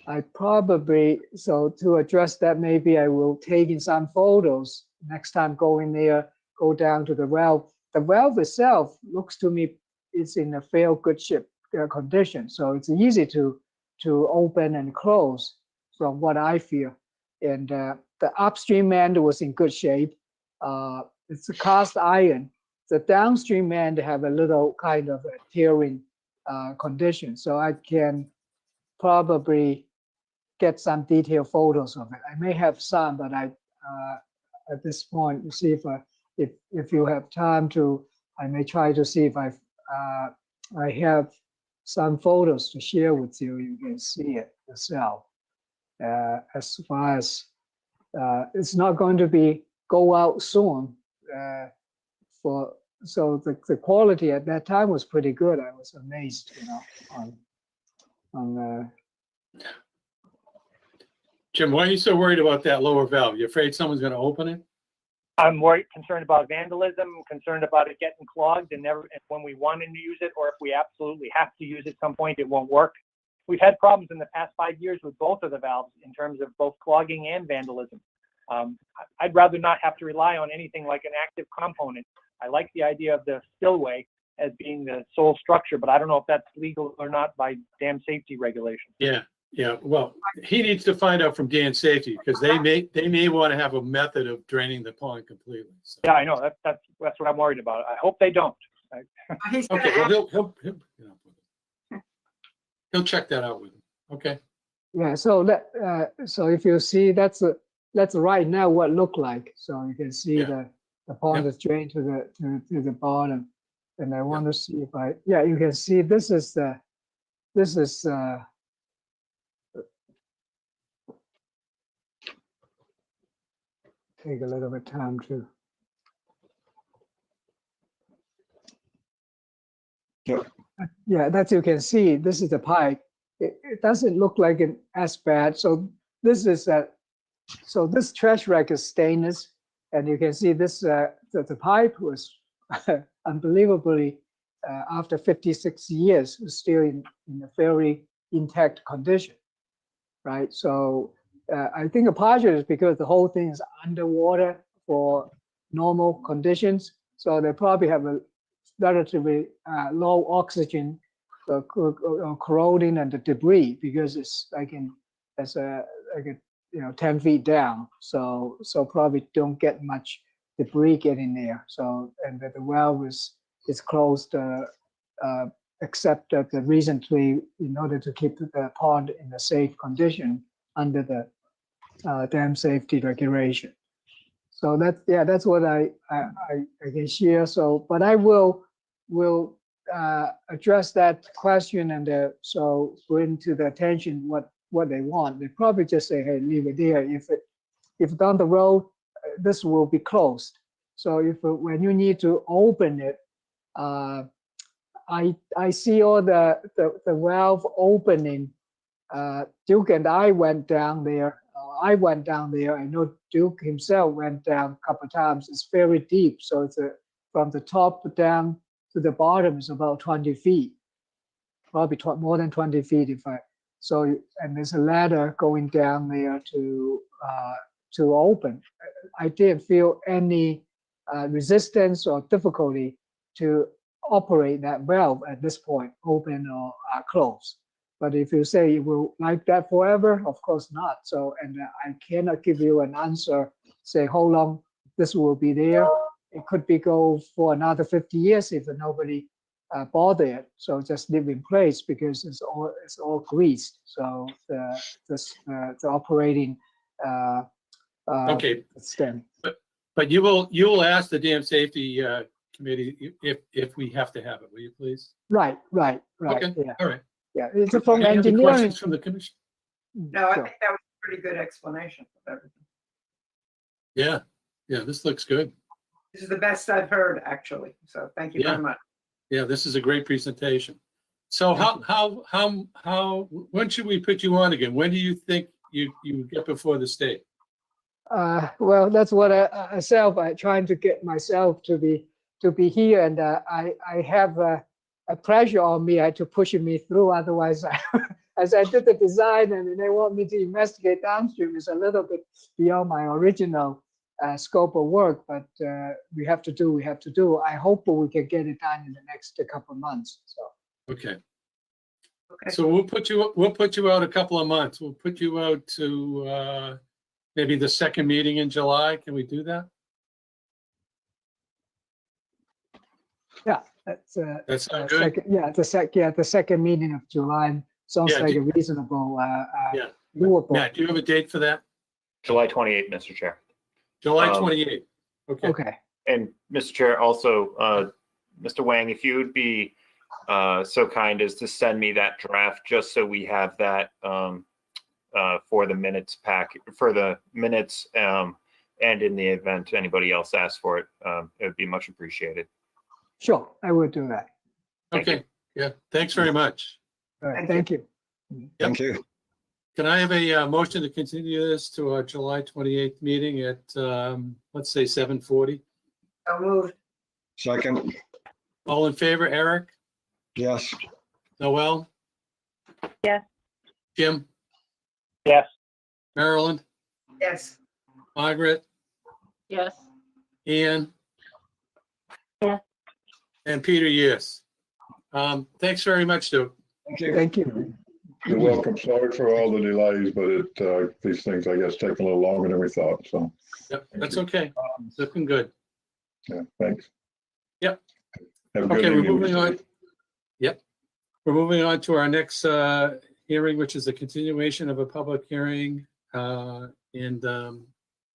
I probably, so to address that, maybe I will take in some photos next time go in there, go down to the valve. The valve itself looks to me it's in a fair good shape condition, so it's easy to open and close from what I feel. And the upstream end was in good shape. It's a cast iron. The downstream end have a little kind of a tearing condition, so I can probably get some detailed photos of it. I may have some, but I at this point, you see if you have time to, I may try to see if I have some photos to share with you. You can see it yourself. As far as it's not going to go out soon. So the quality at that time was pretty good. I was amazed, on Jim, why are you so worried about that lower valve? You afraid someone's going to open it? I'm concerned about vandalism, concerned about it getting clogged and when we want to use it, or if we absolutely have to use it at some point, it won't work. We've had problems in the past 5 years with both of the valves in terms of both clogging and vandalism. I'd rather not have to rely on anything like an active component. I like the idea of the spillway as being the sole structure, but I don't know if that's legal or not by dam safety regulations. Yeah. Well, he needs to find out from dam safety because they may want to have a method of draining the pond completely. So. Yeah, I know. That's what I'm worried about. I hope they don't. Okay. Well, he'll check that out with him. Okay. Yeah. So so if you see that's right now what look like. So you can see the pond is drained to the bottom, and I want to see if you can see this is take a little bit of time to. Yeah, that you can see. This is the pipe. It doesn't look like it as bad. So this is so this trash rack is stainless, and you can see this. The pipe was unbelievably after 56 years still in a very intact condition, right? So. I think a part of it is because the whole thing is underwater for normal conditions. So they probably have a relatively low oxygen corroding and the debris because it's like 10 feet down. So probably don't get much debris getting there. So and the well is closed except that recently in order to keep the pond in a safe condition under the dam safety regulation. So that's what I can share. So, but I will address that question and so bring to the attention what they want. They probably just say, hey, leave it there. If down the road this will be closed. So when you need to open it, I see all the valve opening. Duke and I went down there. I know Duke himself went down a couple of times. It's very deep, so it's from the top down to the bottom is about 20 feet, probably more than 20 feet. And there's a ladder going down there to open. I didn't feel any resistance or difficulty to operate that valve at this point, open or close. But if you say you will like that forever, of course not. So, and I cannot give you an answer, say how long this will be there. It could go for another 50 years if nobody bother it. So just leave in place because it's all greased. So the operating okay. Stem. But you will ask the dam safety committee if we have to have it, will you please? Right. Okay. Yeah. All right. Yeah, it's from Any other engineering. questions from the commission? No, I think that was a pretty good explanation of everything. Yeah, this looks good. This is the best I've heard, actually. So thank you very much. Yeah, this is a great presentation. So when should we put you on again? When do you think you get before the state? Well, that's what I trying to get myself to be here, and I have a pressure on me to push me through. Otherwise, as I did the design and they want me to investigate downstream, is a little bit beyond my original scope of work, but we have to do. I hope we can get it done in the next couple of months. So. Okay. Okay. So we'll put you out a couple of months. We'll put you out to maybe the second meeting in July. Can we do that? Yeah, that's That sound good? the second meeting of July sounds Yeah, like a reasonable, Yeah. doable. Matt, do you have a date for that? July 28th, Mr. Chair. July Um, 28th. Okay. Okay, And Mr. Chair, also, Mr. Wang, if you would be so kind as to send me that draft, just so we have that for the minutes and in the event anybody else asks for it, it would be much appreciated. sure, I will do that. Thank Okay. Yeah. Thanks very much. All right, Thank thank you. Thank you. Can I have a motion to continue this to our July 28th meeting at, let's say 7:40? So moved. Second, All in favor, Eric? yes. Noel? Yes. Jim? Yes. Marilyn? Yes. Margaret? Yes. Ian? Yes. And Peter, yes. Thanks very much, Duke. Thank you. Thank you. You're welcome. Sorry for all the delays, but these things, I guess, take a little longer than we thought, so, Yep, that's okay. Looking good. yeah, thanks. Yep. Have a good Okay, we're evening. moving on. Yep. We're moving on to our next hearing, which is a continuation of a public hearing. And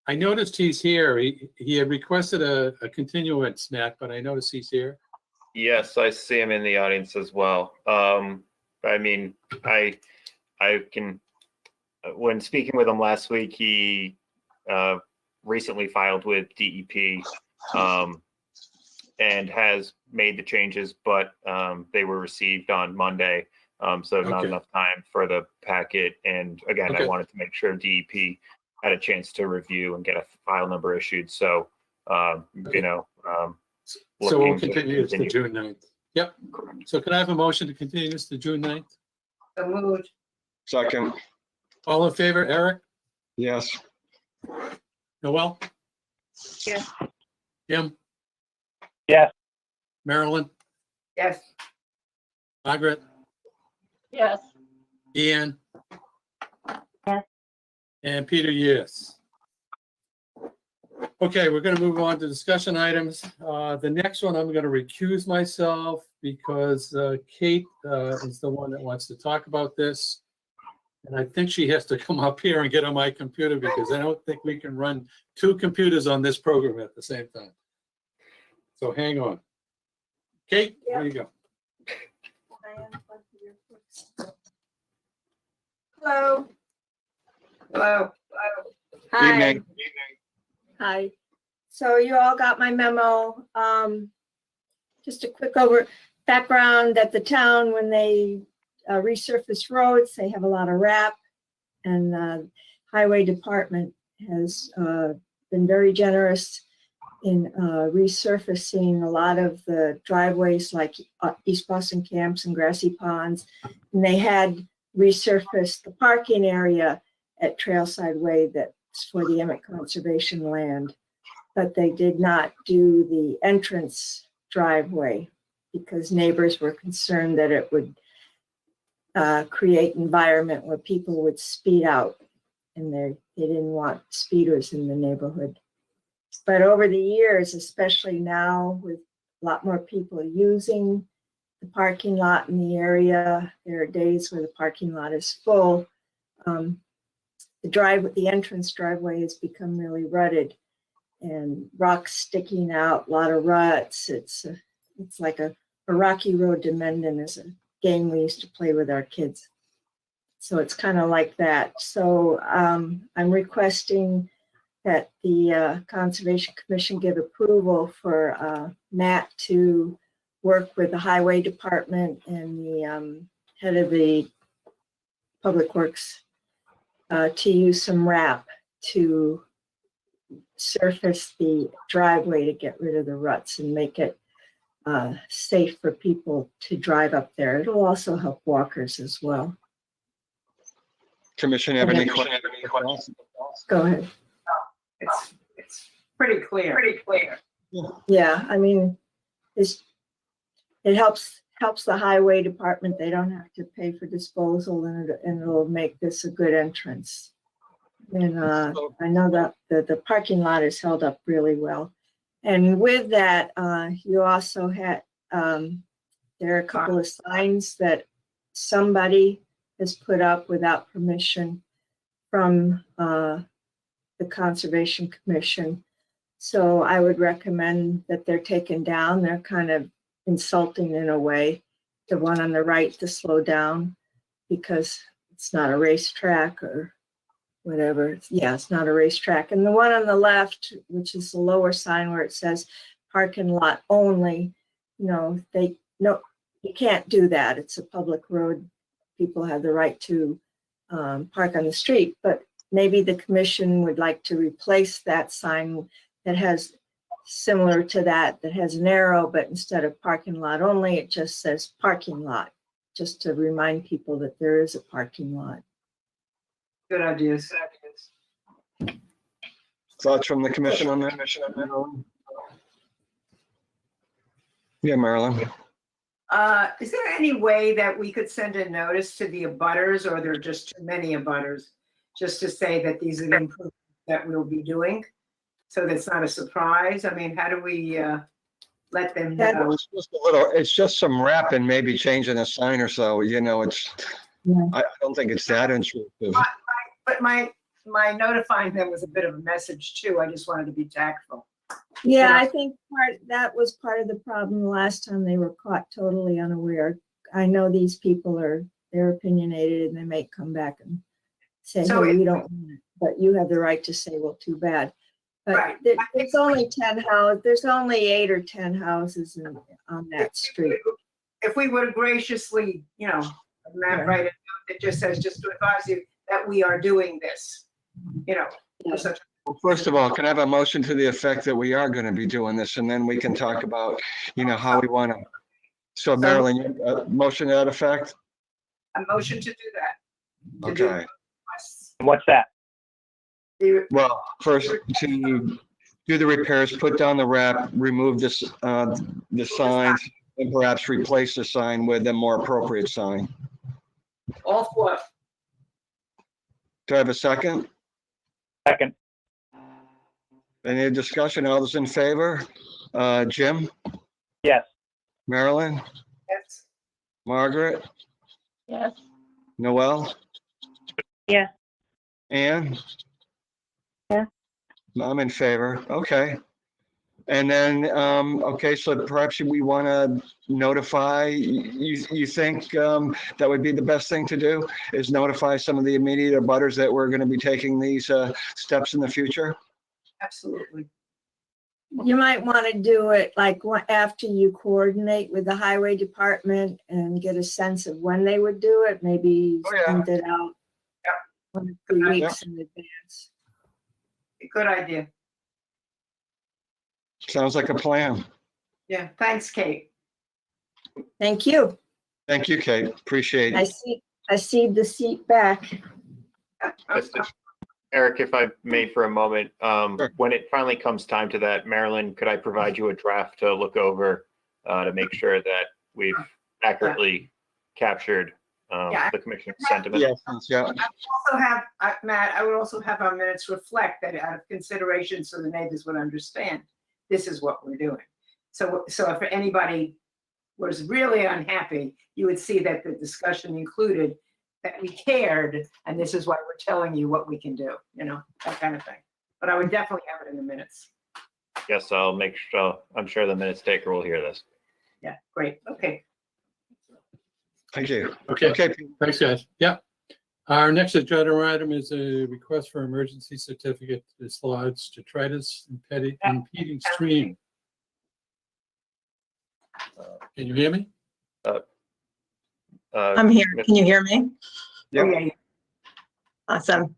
I noticed he's here. He had requested a continuance, Matt, but I noticed he's here. Yes, I see him in the audience as well. I mean, I can, when speaking with him last week, he recently filed with DEP and has made the changes, but they were received on Monday. So not Okay. enough time for the packet. And again, I Okay. wanted to make sure DEP had a chance to review and get a file number issued. So, you know, So we'll looking to continue this to continue. June 9th. Yep. So can I have a motion to continue this to June 9th? So moved. Second, All in favor, Eric? yes. Noel? Yes. Jim? Yes. Marilyn? Yes. Margaret? Yes. Ian? Yes. And Peter, yes. Okay, we're going to move on to discussion items. The next one, I'm going to recuse myself because Kate is the one that wants to talk about this. And I think she has to come up here and get on my computer because I don't think we can run two computers on this program at the same time. So hang on. Kate, there you go. Hello. Hello. Hi. Evening. Hi. So you all got my memo. Just a quick background that the town, when they resurface roads, they have a lot of RAP, and the highway department has been very generous in resurfacing a lot of the driveways like East Boston Camps and Grassy Ponds. And they had resurfaced the parking area at Trailside Way that's for the Emmett Conservation Land. But they did not do the entrance driveway because neighbors were concerned that it would create environment where people would speed out, and they didn't want speeders in the neighborhood. But over the years, especially now with a lot more people using the parking lot in the area, there are days where the parking lot is full. The entrance driveway has become really rutted and rocks sticking out, a lot of ruts. It's like a rocky road to Mendon is a game we used to play with our kids. So it's kind of like that. So I'm requesting that the Conservation Commission give approval for Matt to work with the Highway Department and the head of the Public Works to use some RAP to surface the driveway to get rid of the ruts and make it safe for people to drive up there. It'll also help walkers as well. Commission have any questions? Go ahead. It's pretty clear. Pretty clear. Yeah, I mean, it helps the highway department. They don't have to pay for disposal, and it'll make this a good entrance. And I know that the parking lot is held up really well. And with that, you also had, there are a couple of signs that somebody has put up without permission from the Conservation Commission. So I would recommend that they're taken down. They're kind of insulting in a way. The one on the right to slow down because it's not a racetrack or whatever. Yeah, it's not a racetrack. And the one on the left, which is the lower sign where it says parking lot only, no, you can't do that. It's a public road. People have the right to park on the street, but maybe the commission would like to replace that sign that has similar to that has an arrow, but instead of parking lot only, it just says parking lot, just to remind people that there is a parking lot. Good ideas. Thoughts from the commission on that? Yeah, Marilyn. Is there any way that we could send a notice to the abutters, or there are just too many abutters, just to say that these are the improvements that we'll be doing, so that's not a surprise? I mean, how do we let them know? It's just some wrap and maybe changing a sign or so. I don't think it's that intrusive. But my notifying them was a bit of a message too. I just wanted to be tactful. Yeah, I think that was part of the problem last time they were caught totally unaware. I know these people they're opinionated and they may come back and say, So hey, we don't want it, but you have the right to say, well, too bad. But Right. there's only 10 houses, there's only 8 or 10 houses on that street. If we would graciously, Matt, write a note that just says, just to advise you that we are doing this, for such a Well, first of all, can I have a motion to the effect that we are going to be doing this, and then we can talk about, how we want to. So Marilyn, motion to that effect? a motion to do that. Okay. What's that? Well, first to do the repairs, put down the wrap, remove this, the signs, and perhaps replace the sign with a more appropriate sign. All for. Do I have a second? Second. Any discussion? All those in favor? Jim? Yes. Marilyn? Yes. Margaret? Yes. Noel? Yeah. Ann? Yeah. I'm in favor. Okay. And then, okay, so perhaps we want to notify, you think that would be the best thing to do, is notify some of the immediate abutters that we're going to be taking these steps in the future? Absolutely. You might want to do it like after you coordinate with the highway department and get a sense of when they would do it, maybe send it out 1 or 2 weeks in advance. Good idea. Sounds like a plan. Yeah. Thanks, Kate. Thank you. Thank you, Kate. Appreciate it. I cede the seat back. Eric, if I may for a moment, when it finally comes time to that, Marilyn, could I provide you a draft to look over to make sure that we've accurately captured the commissioner's sentiment? Yes, yeah. I would also have, Matt, I would also have our minutes reflect that out of consideration so the neighbors would understand this is what we're doing. So if anybody was really unhappy, you would see that the discussion included that we cared, and this is why we're telling you what we can do, that kind of thing. But I would definitely have it in the minutes. Yes, I'll make sure, I'm sure the minutes taker will hear this. Yeah, great. Okay. Thank you. Okay. Thanks, guys. Yeah. Our next agenda item is a request for emergency certificate to dislodge detritus impeding stream. Can you hear me? I'm here. Can you hear me? Yeah. Awesome.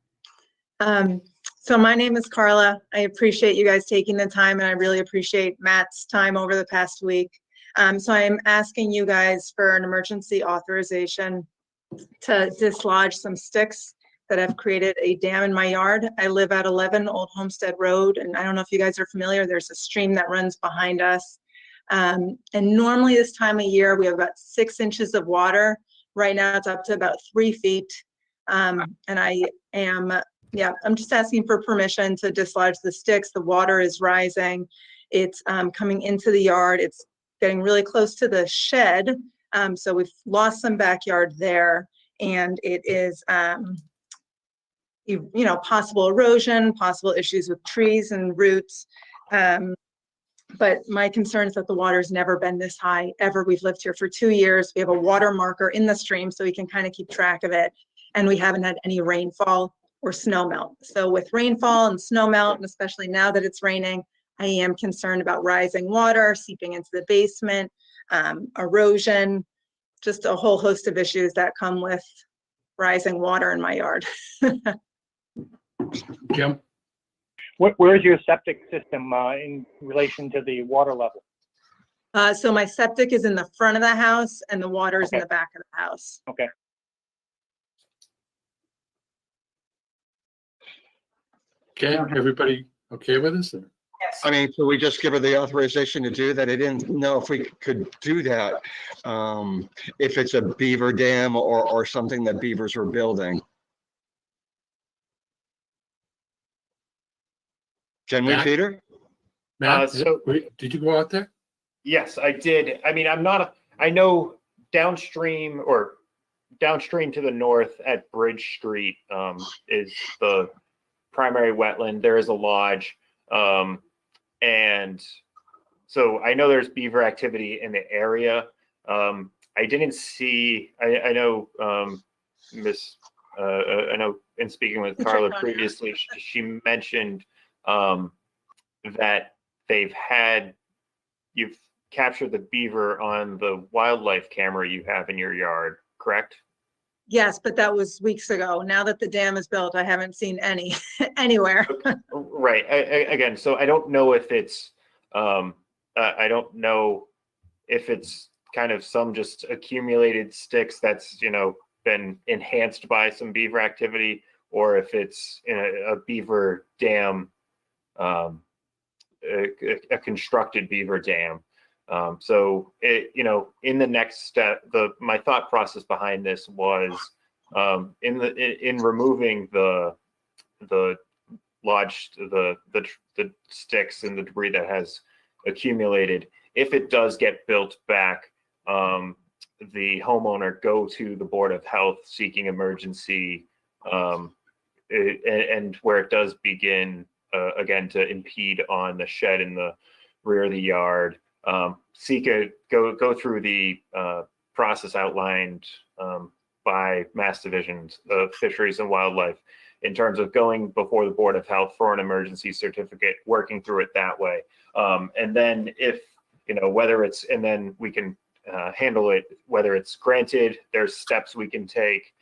So my name is Carla. I appreciate you guys taking the time, and I really appreciate Matt's time over the past week. So I'm asking you guys for an emergency authorization to dislodge some sticks that have created a dam in my yard. I live at 11 Old Homestead Road, and I don't know if you guys are familiar, there's a stream that runs behind us. And normally this time of year, we have about 6 inches of water. Right now it's up to about 3 feet. And I'm just asking for permission to dislodge the sticks. The water is rising. It's coming into the yard. It's getting really close to the shed. So we've lost some backyard there, and it is, possible erosion, possible issues with trees and roots. But my concern is that the water's never been this high ever. We've lived here for 2 years. We have a water marker in the stream so we can kind of keep track of it. And we haven't had any rainfall or snow melt. So with rainfall and snow melt, and especially now that it's raining, I am concerned about rising water seeping into the basement, erosion, just a whole host of issues that come with rising water in my yard. Jim? Where is your septic system in relation to the water level? So my septic is in the front of the house and the water is in the back of the house. Okay. Okay, everybody okay with this? Yes. I mean, so we just give her the authorization to do that? I didn't know if we could do that. If it's a beaver dam or something that beavers were building. Can we, Matt? Peter? Matt, so- did you go out there? Yes, I did. I mean, I know downstream to the north at Bridge Street is the primary wetland. There is a lodge. And so I know there's beaver activity in the area. I didn't see, I know I know in speaking with Carla previously, she mentioned that you've captured the beaver on the wildlife camera you have in your yard, correct? Yes, but that was weeks ago. Now that the dam is built, I haven't seen any anywhere. Right. Again, so I don't know if it's, I don't know if it's kind of some just accumulated sticks that's, been enhanced by some beaver activity, or if it's a beaver dam, a constructed beaver dam. So in the next step, my thought process behind this was in removing the lodge, the sticks and the debris that has accumulated. If it does get built back, the homeowner go to the Board of Health seeking emergency, and where it does begin again to impede on the shed in the rear of the yard. Go through the process outlined by Mass Divisions of Fisheries and Wildlife in terms of going before the Board of Health for an emergency certificate, working through it that way. And then if, whether it's, and then we can handle it, whether it's granted, there's steps we can take.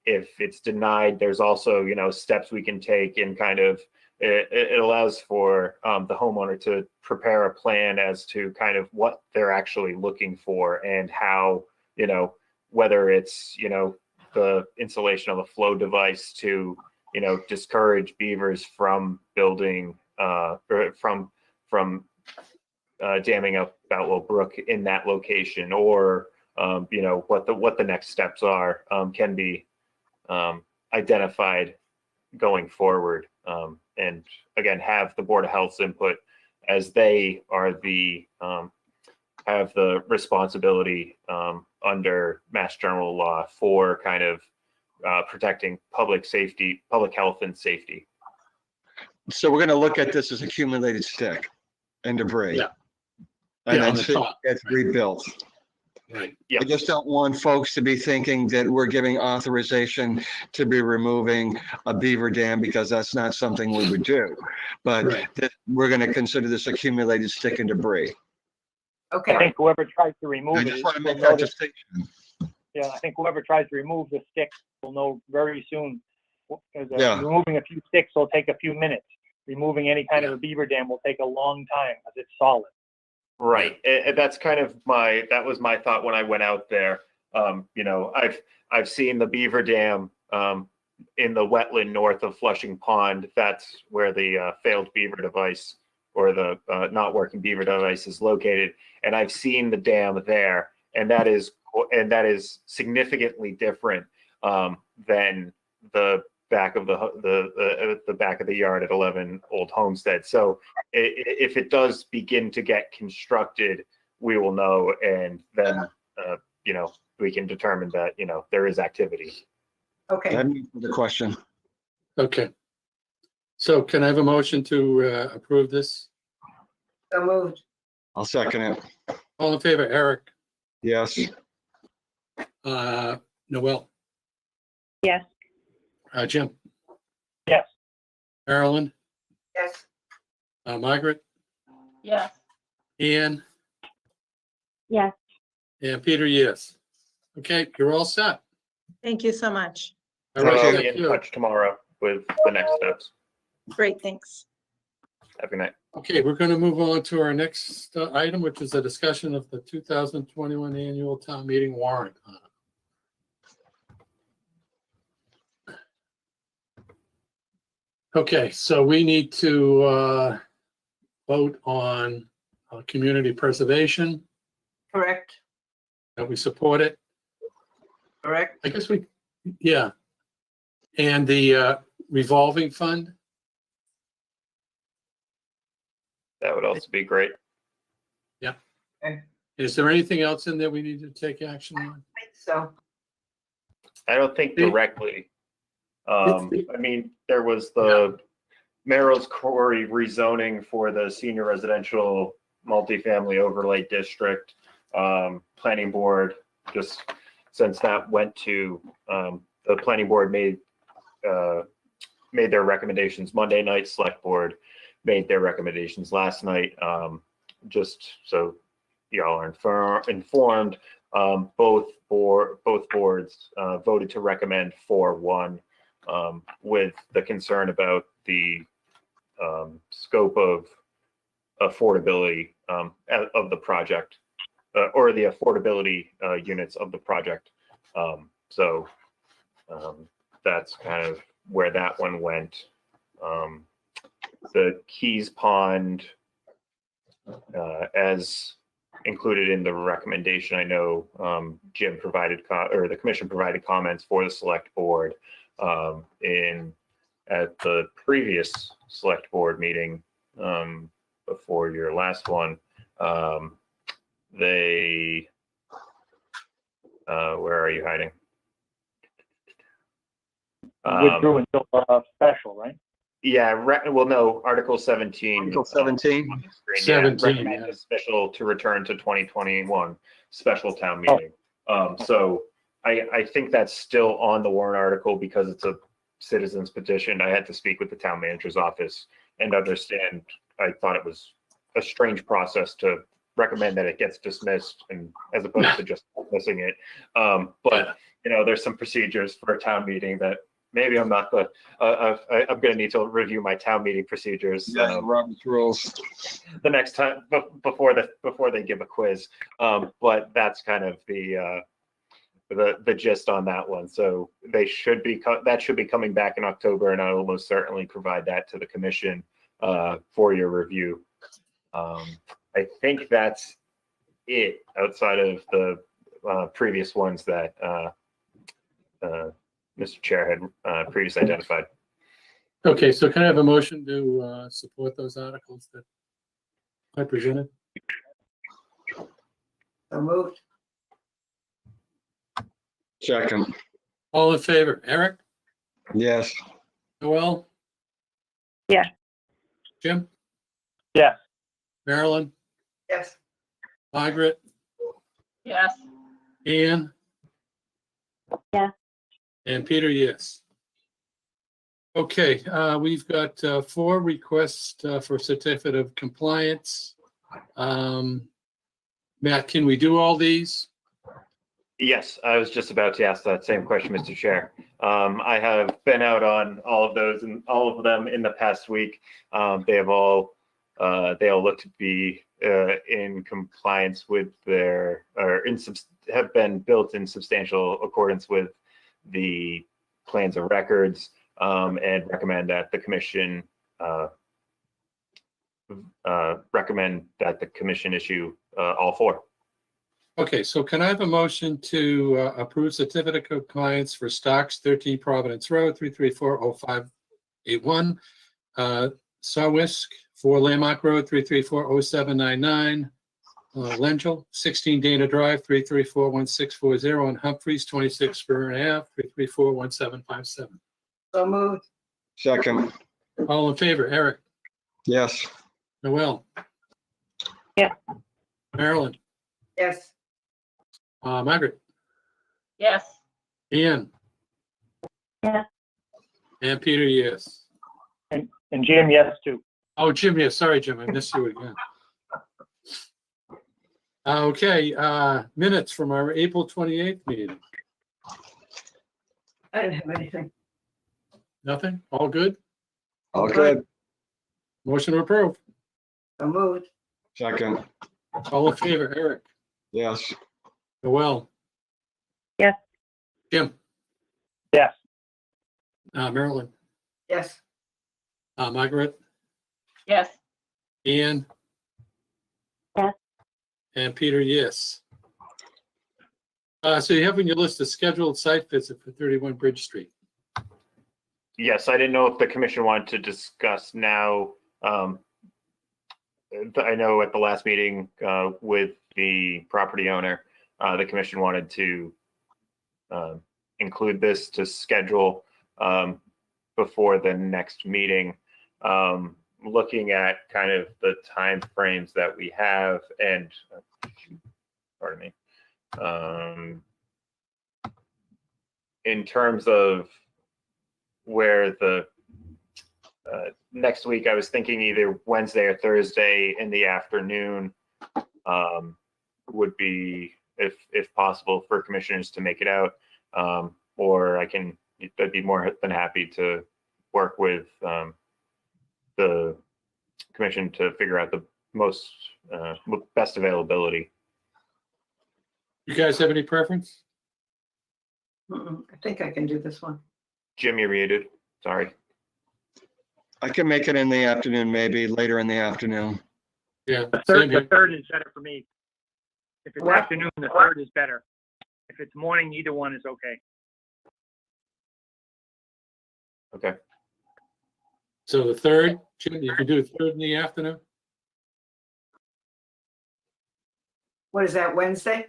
If it's denied, there's also, steps we can take in kind of, it allows for the homeowner to prepare a plan as to kind of what they're actually looking for and how, whether it's, the installation of a flow device to, discourage beavers from building, or from damming up Boutwell Brook in that location, or, what the next steps are can be identified going forward. And again, have the Board of Health's input as they are have the responsibility under Mass General Law for kind of protecting public safety, public health and safety. So we're going to look at this as accumulated stick and debris. Yeah. And on then the top. it's rebuilt. Right. Yeah. I just don't want folks to be thinking that we're giving authorization to be removing a beaver dam, because that's not something we would do. But Right. that we're going to consider this accumulated stick and debris. Okay. I think whoever tries to remove I it. just want to will make that notice- distinction. Yeah, I think whoever tries to remove the sticks will know very soon. Because, Yeah. removing a few sticks will take a few minutes. Removing any kind of a beaver dam will take a long time because it's solid. Right. And that's kind of that was my thought when I went out there. I've seen the beaver dam in the wetland north of Flushing Pond. That's where the failed beaver device or the not working beaver device is located. And I've seen the dam there, and that is significantly different than the back of the back of the yard at 11 Old Homestead. So if it does begin to get constructed, we will know, and then you know, we can determine that, you know, there is activity. Okay. That answers the question. Okay. So can I have a motion to approve this? So moved. I'll second it. All in favor, Eric, Yes. Noel, Yes. Jim, Yes. Marilyn, Yes. Margaret, Yes. Ian, Yes. and Peter, yes. Okay, you're all set. Thank you so much. All right, I'll thank be in you. touch tomorrow with the next steps. Great, thanks. Have a good night. Okay, we're going to move on to our next item, which is a discussion of the 2021 annual town meeting warrant. Okay, so we need to vote on community preservation, Correct. that we support it. Correct. I guess yeah. And the revolving fund. That would also be great. Yeah. Okay. Is there anything else in there we need to take action on? I think so. I don't think directly. I mean, there was the Merrill's Quarry rezoning for the senior residential multifamily overlay district. Planning board, just since that went to, the planning board made their recommendations Monday night, select board made their recommendations last night. Just so y'all are informed, both boards voted to recommend 4-1, with the concern about the scope of affordability of the project, or the affordability units of the project. So that's kind of where that one went. The Keys Pond, as included in the recommendation, I know Jim provided, or the commission provided comments for the select board at the previous select board meeting before your last one. They, where are you hiding? Withdrew until special, right? Yeah, well, no, Article 17. Article 17. On the screen, 17, recommend yeah. a special to return to 2021 special town meeting. So I think that's still on the warrant article because it's a citizen's petition. I had to speak with the town manager's office and understand. I thought it was a strange process to recommend that it gets dismissed, and as opposed to just dismissing it. But you know, there's some procedures for a town meeting that maybe I'm not the. I'm going to need to review my town meeting procedures. Yeah, Robert's rules. The next time before they give a quiz. But that's kind of the gist on that one. So they should be that should be coming back in October, and I will most certainly provide that to the commission for your review. I think that's it outside of the previous ones that Mr. Chair had previously identified. Okay, so can I have a motion to support those articles that I presented? So moved. Second. All in favor, Eric, Yes. Noel, Yeah. Jim, Yes. Marilyn, Yes. Margaret, Yes. Ian? Yeah. And Peter, yes. Okay, we've got 4 requests for certificate of compliance. Matt, can we do all these? Yes, I was just about to ask that same question, Mr. Chair. I have been out on all of those and all of them in the past week. They all look to be in compliance with their, or have been built in substantial accordance with the plans of records, and recommend that the commission issue all four. Okay, so can I have a motion to approve certificate of compliance for Stocks, 13 Providence Road, 3340581, Sawisk, 4 Landmark Road, 3340799, Lengel, 16 Dana Drive, 3341640, and Humphreys, 26 Burn Ave, 3341757. So moved. Second, All in favor, Eric, yes. Noel? Yeah. Marilyn? Yes. Margaret? Yes. Ian? Yeah. And Peter, yes. And Jim, yes, too. Oh, Jim, yes. Sorry, Jim, I missed you again. Okay, minutes from our April 28th meeting. I didn't have anything. Nothing? All good? All good. Motion to approve. So moved. Second, All in favor, Eric? yes. Noel? Yes. Jim? Yes. Marilyn? Yes. Margaret? Yes. Ian? Yes. And Peter, yes. So you have on your list a scheduled site visit for 31 Bridge Street. Yes, I didn't know if the commission wanted to discuss now. I know at the last meeting with the property owner, the commission wanted to include this to schedule before the next meeting. Looking at kind of the time frames that we have, and pardon me, in terms of where the next week, I was thinking either Wednesday or Thursday in the afternoon would be, if possible, for commissioners to make it out, or I'd be more than happy to work with the commission to figure out the most best availability. You guys have any preference? I think I can do this one. Jim, you're muted. Sorry. I can make it in the afternoon, maybe later in the afternoon. Yeah. The same here. third is better for me. If it's afternoon, the third is better. If it's morning, either one is okay. Okay. So the third, Jim, you can do the third in the afternoon? What is that, Wednesday?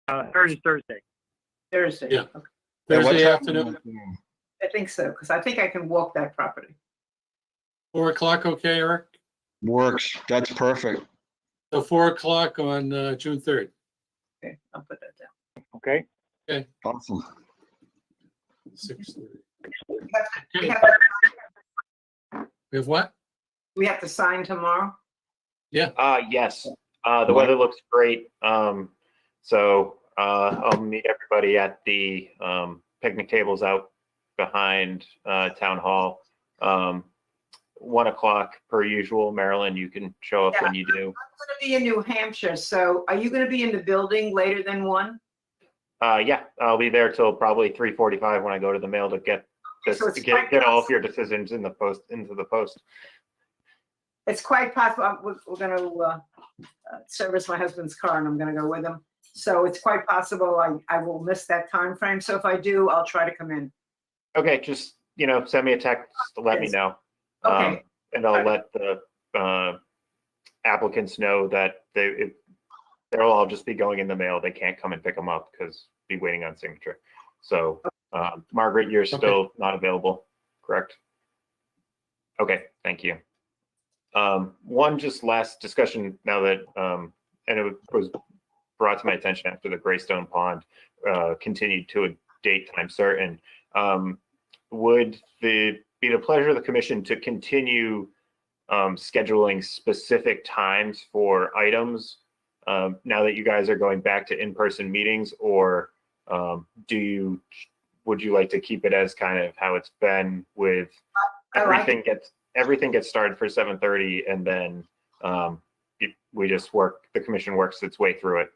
Third is Thursday. Thursday? Yeah. Okay. Thursday afternoon, I think so, because I think I can walk that property. 4 o'clock, okay, Eric? Works. That's perfect. So 4 o'clock on June 3rd. Okay, I'll put that down. Okay. Okay. Awesome. 6:30. We have We have what? we have to sign tomorrow? Yeah. Yes. The weather looks great. So I'll meet everybody at the picnic tables out behind Town Hall. 1 o'clock per usual. Marilyn, you can show up when you do. I'm going to be in New Hampshire, so are you going to be in the building later than 1? Yeah, I'll be there till probably 3:45 when I go to the mail to get this, So it's to get all of your decisions in the post, into the post. It's quite possible, we're going to service my husband's car and I'm going to go with him. So it's quite possible I will miss that time frame. So if I do, I'll try to come in. Okay, just, send me a text to let me know. Okay. And I'll let the applicants know that they'll all just be going in the mail. They can't come and pick them up because be waiting on signature. So Margaret, you're still not available, correct? Okay, thank you. One just last discussion now that, and it was brought to my attention after the Greystone Pond continued to a date time certain. Would be the pleasure of the commission to continue scheduling specific times for items now that you guys are going back to in-person meetings, or would you like to keep it as kind of how it's been with everything gets started for 7:30 and then we just the commission works its way through it?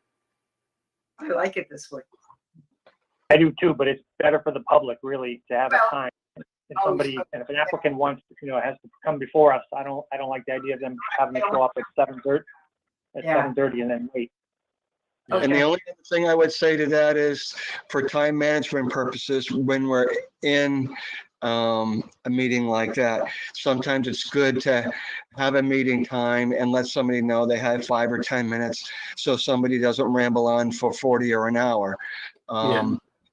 I like it this way. I do too, but it's better for the public really to have a time. If somebody, and if an applicant wants, has to come before us, I don't like the idea of them having to show up at 7:30 and then wait. And the only other thing I would say to that is, for time management purposes, when we're in a meeting like that, sometimes it's good to have a meeting time and let somebody know they have 5 or 10 minutes, so somebody doesn't ramble on for 40 or an hour.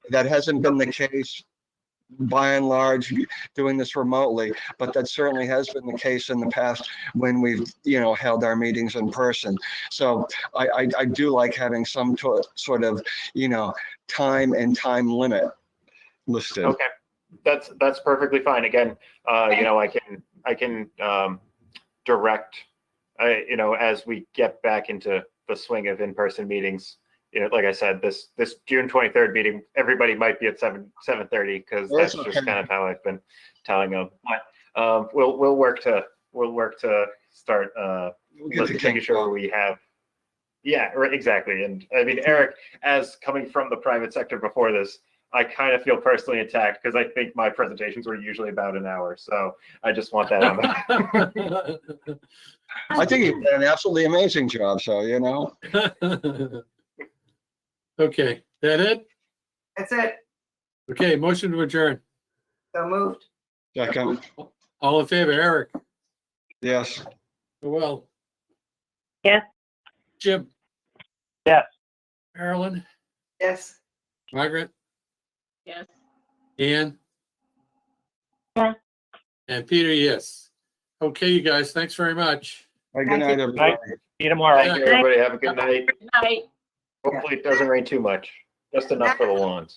That hasn't been the case by and large doing this remotely, but that certainly has been the case in the past when we've held our meetings in person. So I do like having some sort of time and time limit listed. Okay, that's perfectly fine. Again, I can direct, as we get back into the swing of in-person meetings. Like I said, this June 23rd meeting, everybody might be at 7:30 because that's just kind of how I've been telling them. But we'll work to start making sure we have. Yeah, right, exactly. And I mean, Eric, as coming from the private sector before this, I kind of feel personally attacked because I think my presentations were usually about an hour. So I just want that on there. I think you did an absolutely amazing job. So Okay, that it? That's it. Okay, motion to adjourn. So moved. Second. All in favor, Eric? Yes. Well. Yes. Jim? Yes. Marilyn? Yes. Margaret? Yes. Ian? Yeah. And Peter, yes. Okay, you guys, thanks very much. Good night, everybody. See you tomorrow. Thank you, everybody. Have a good night. Good night. Hopefully it doesn't rain too much, just enough for the lawns.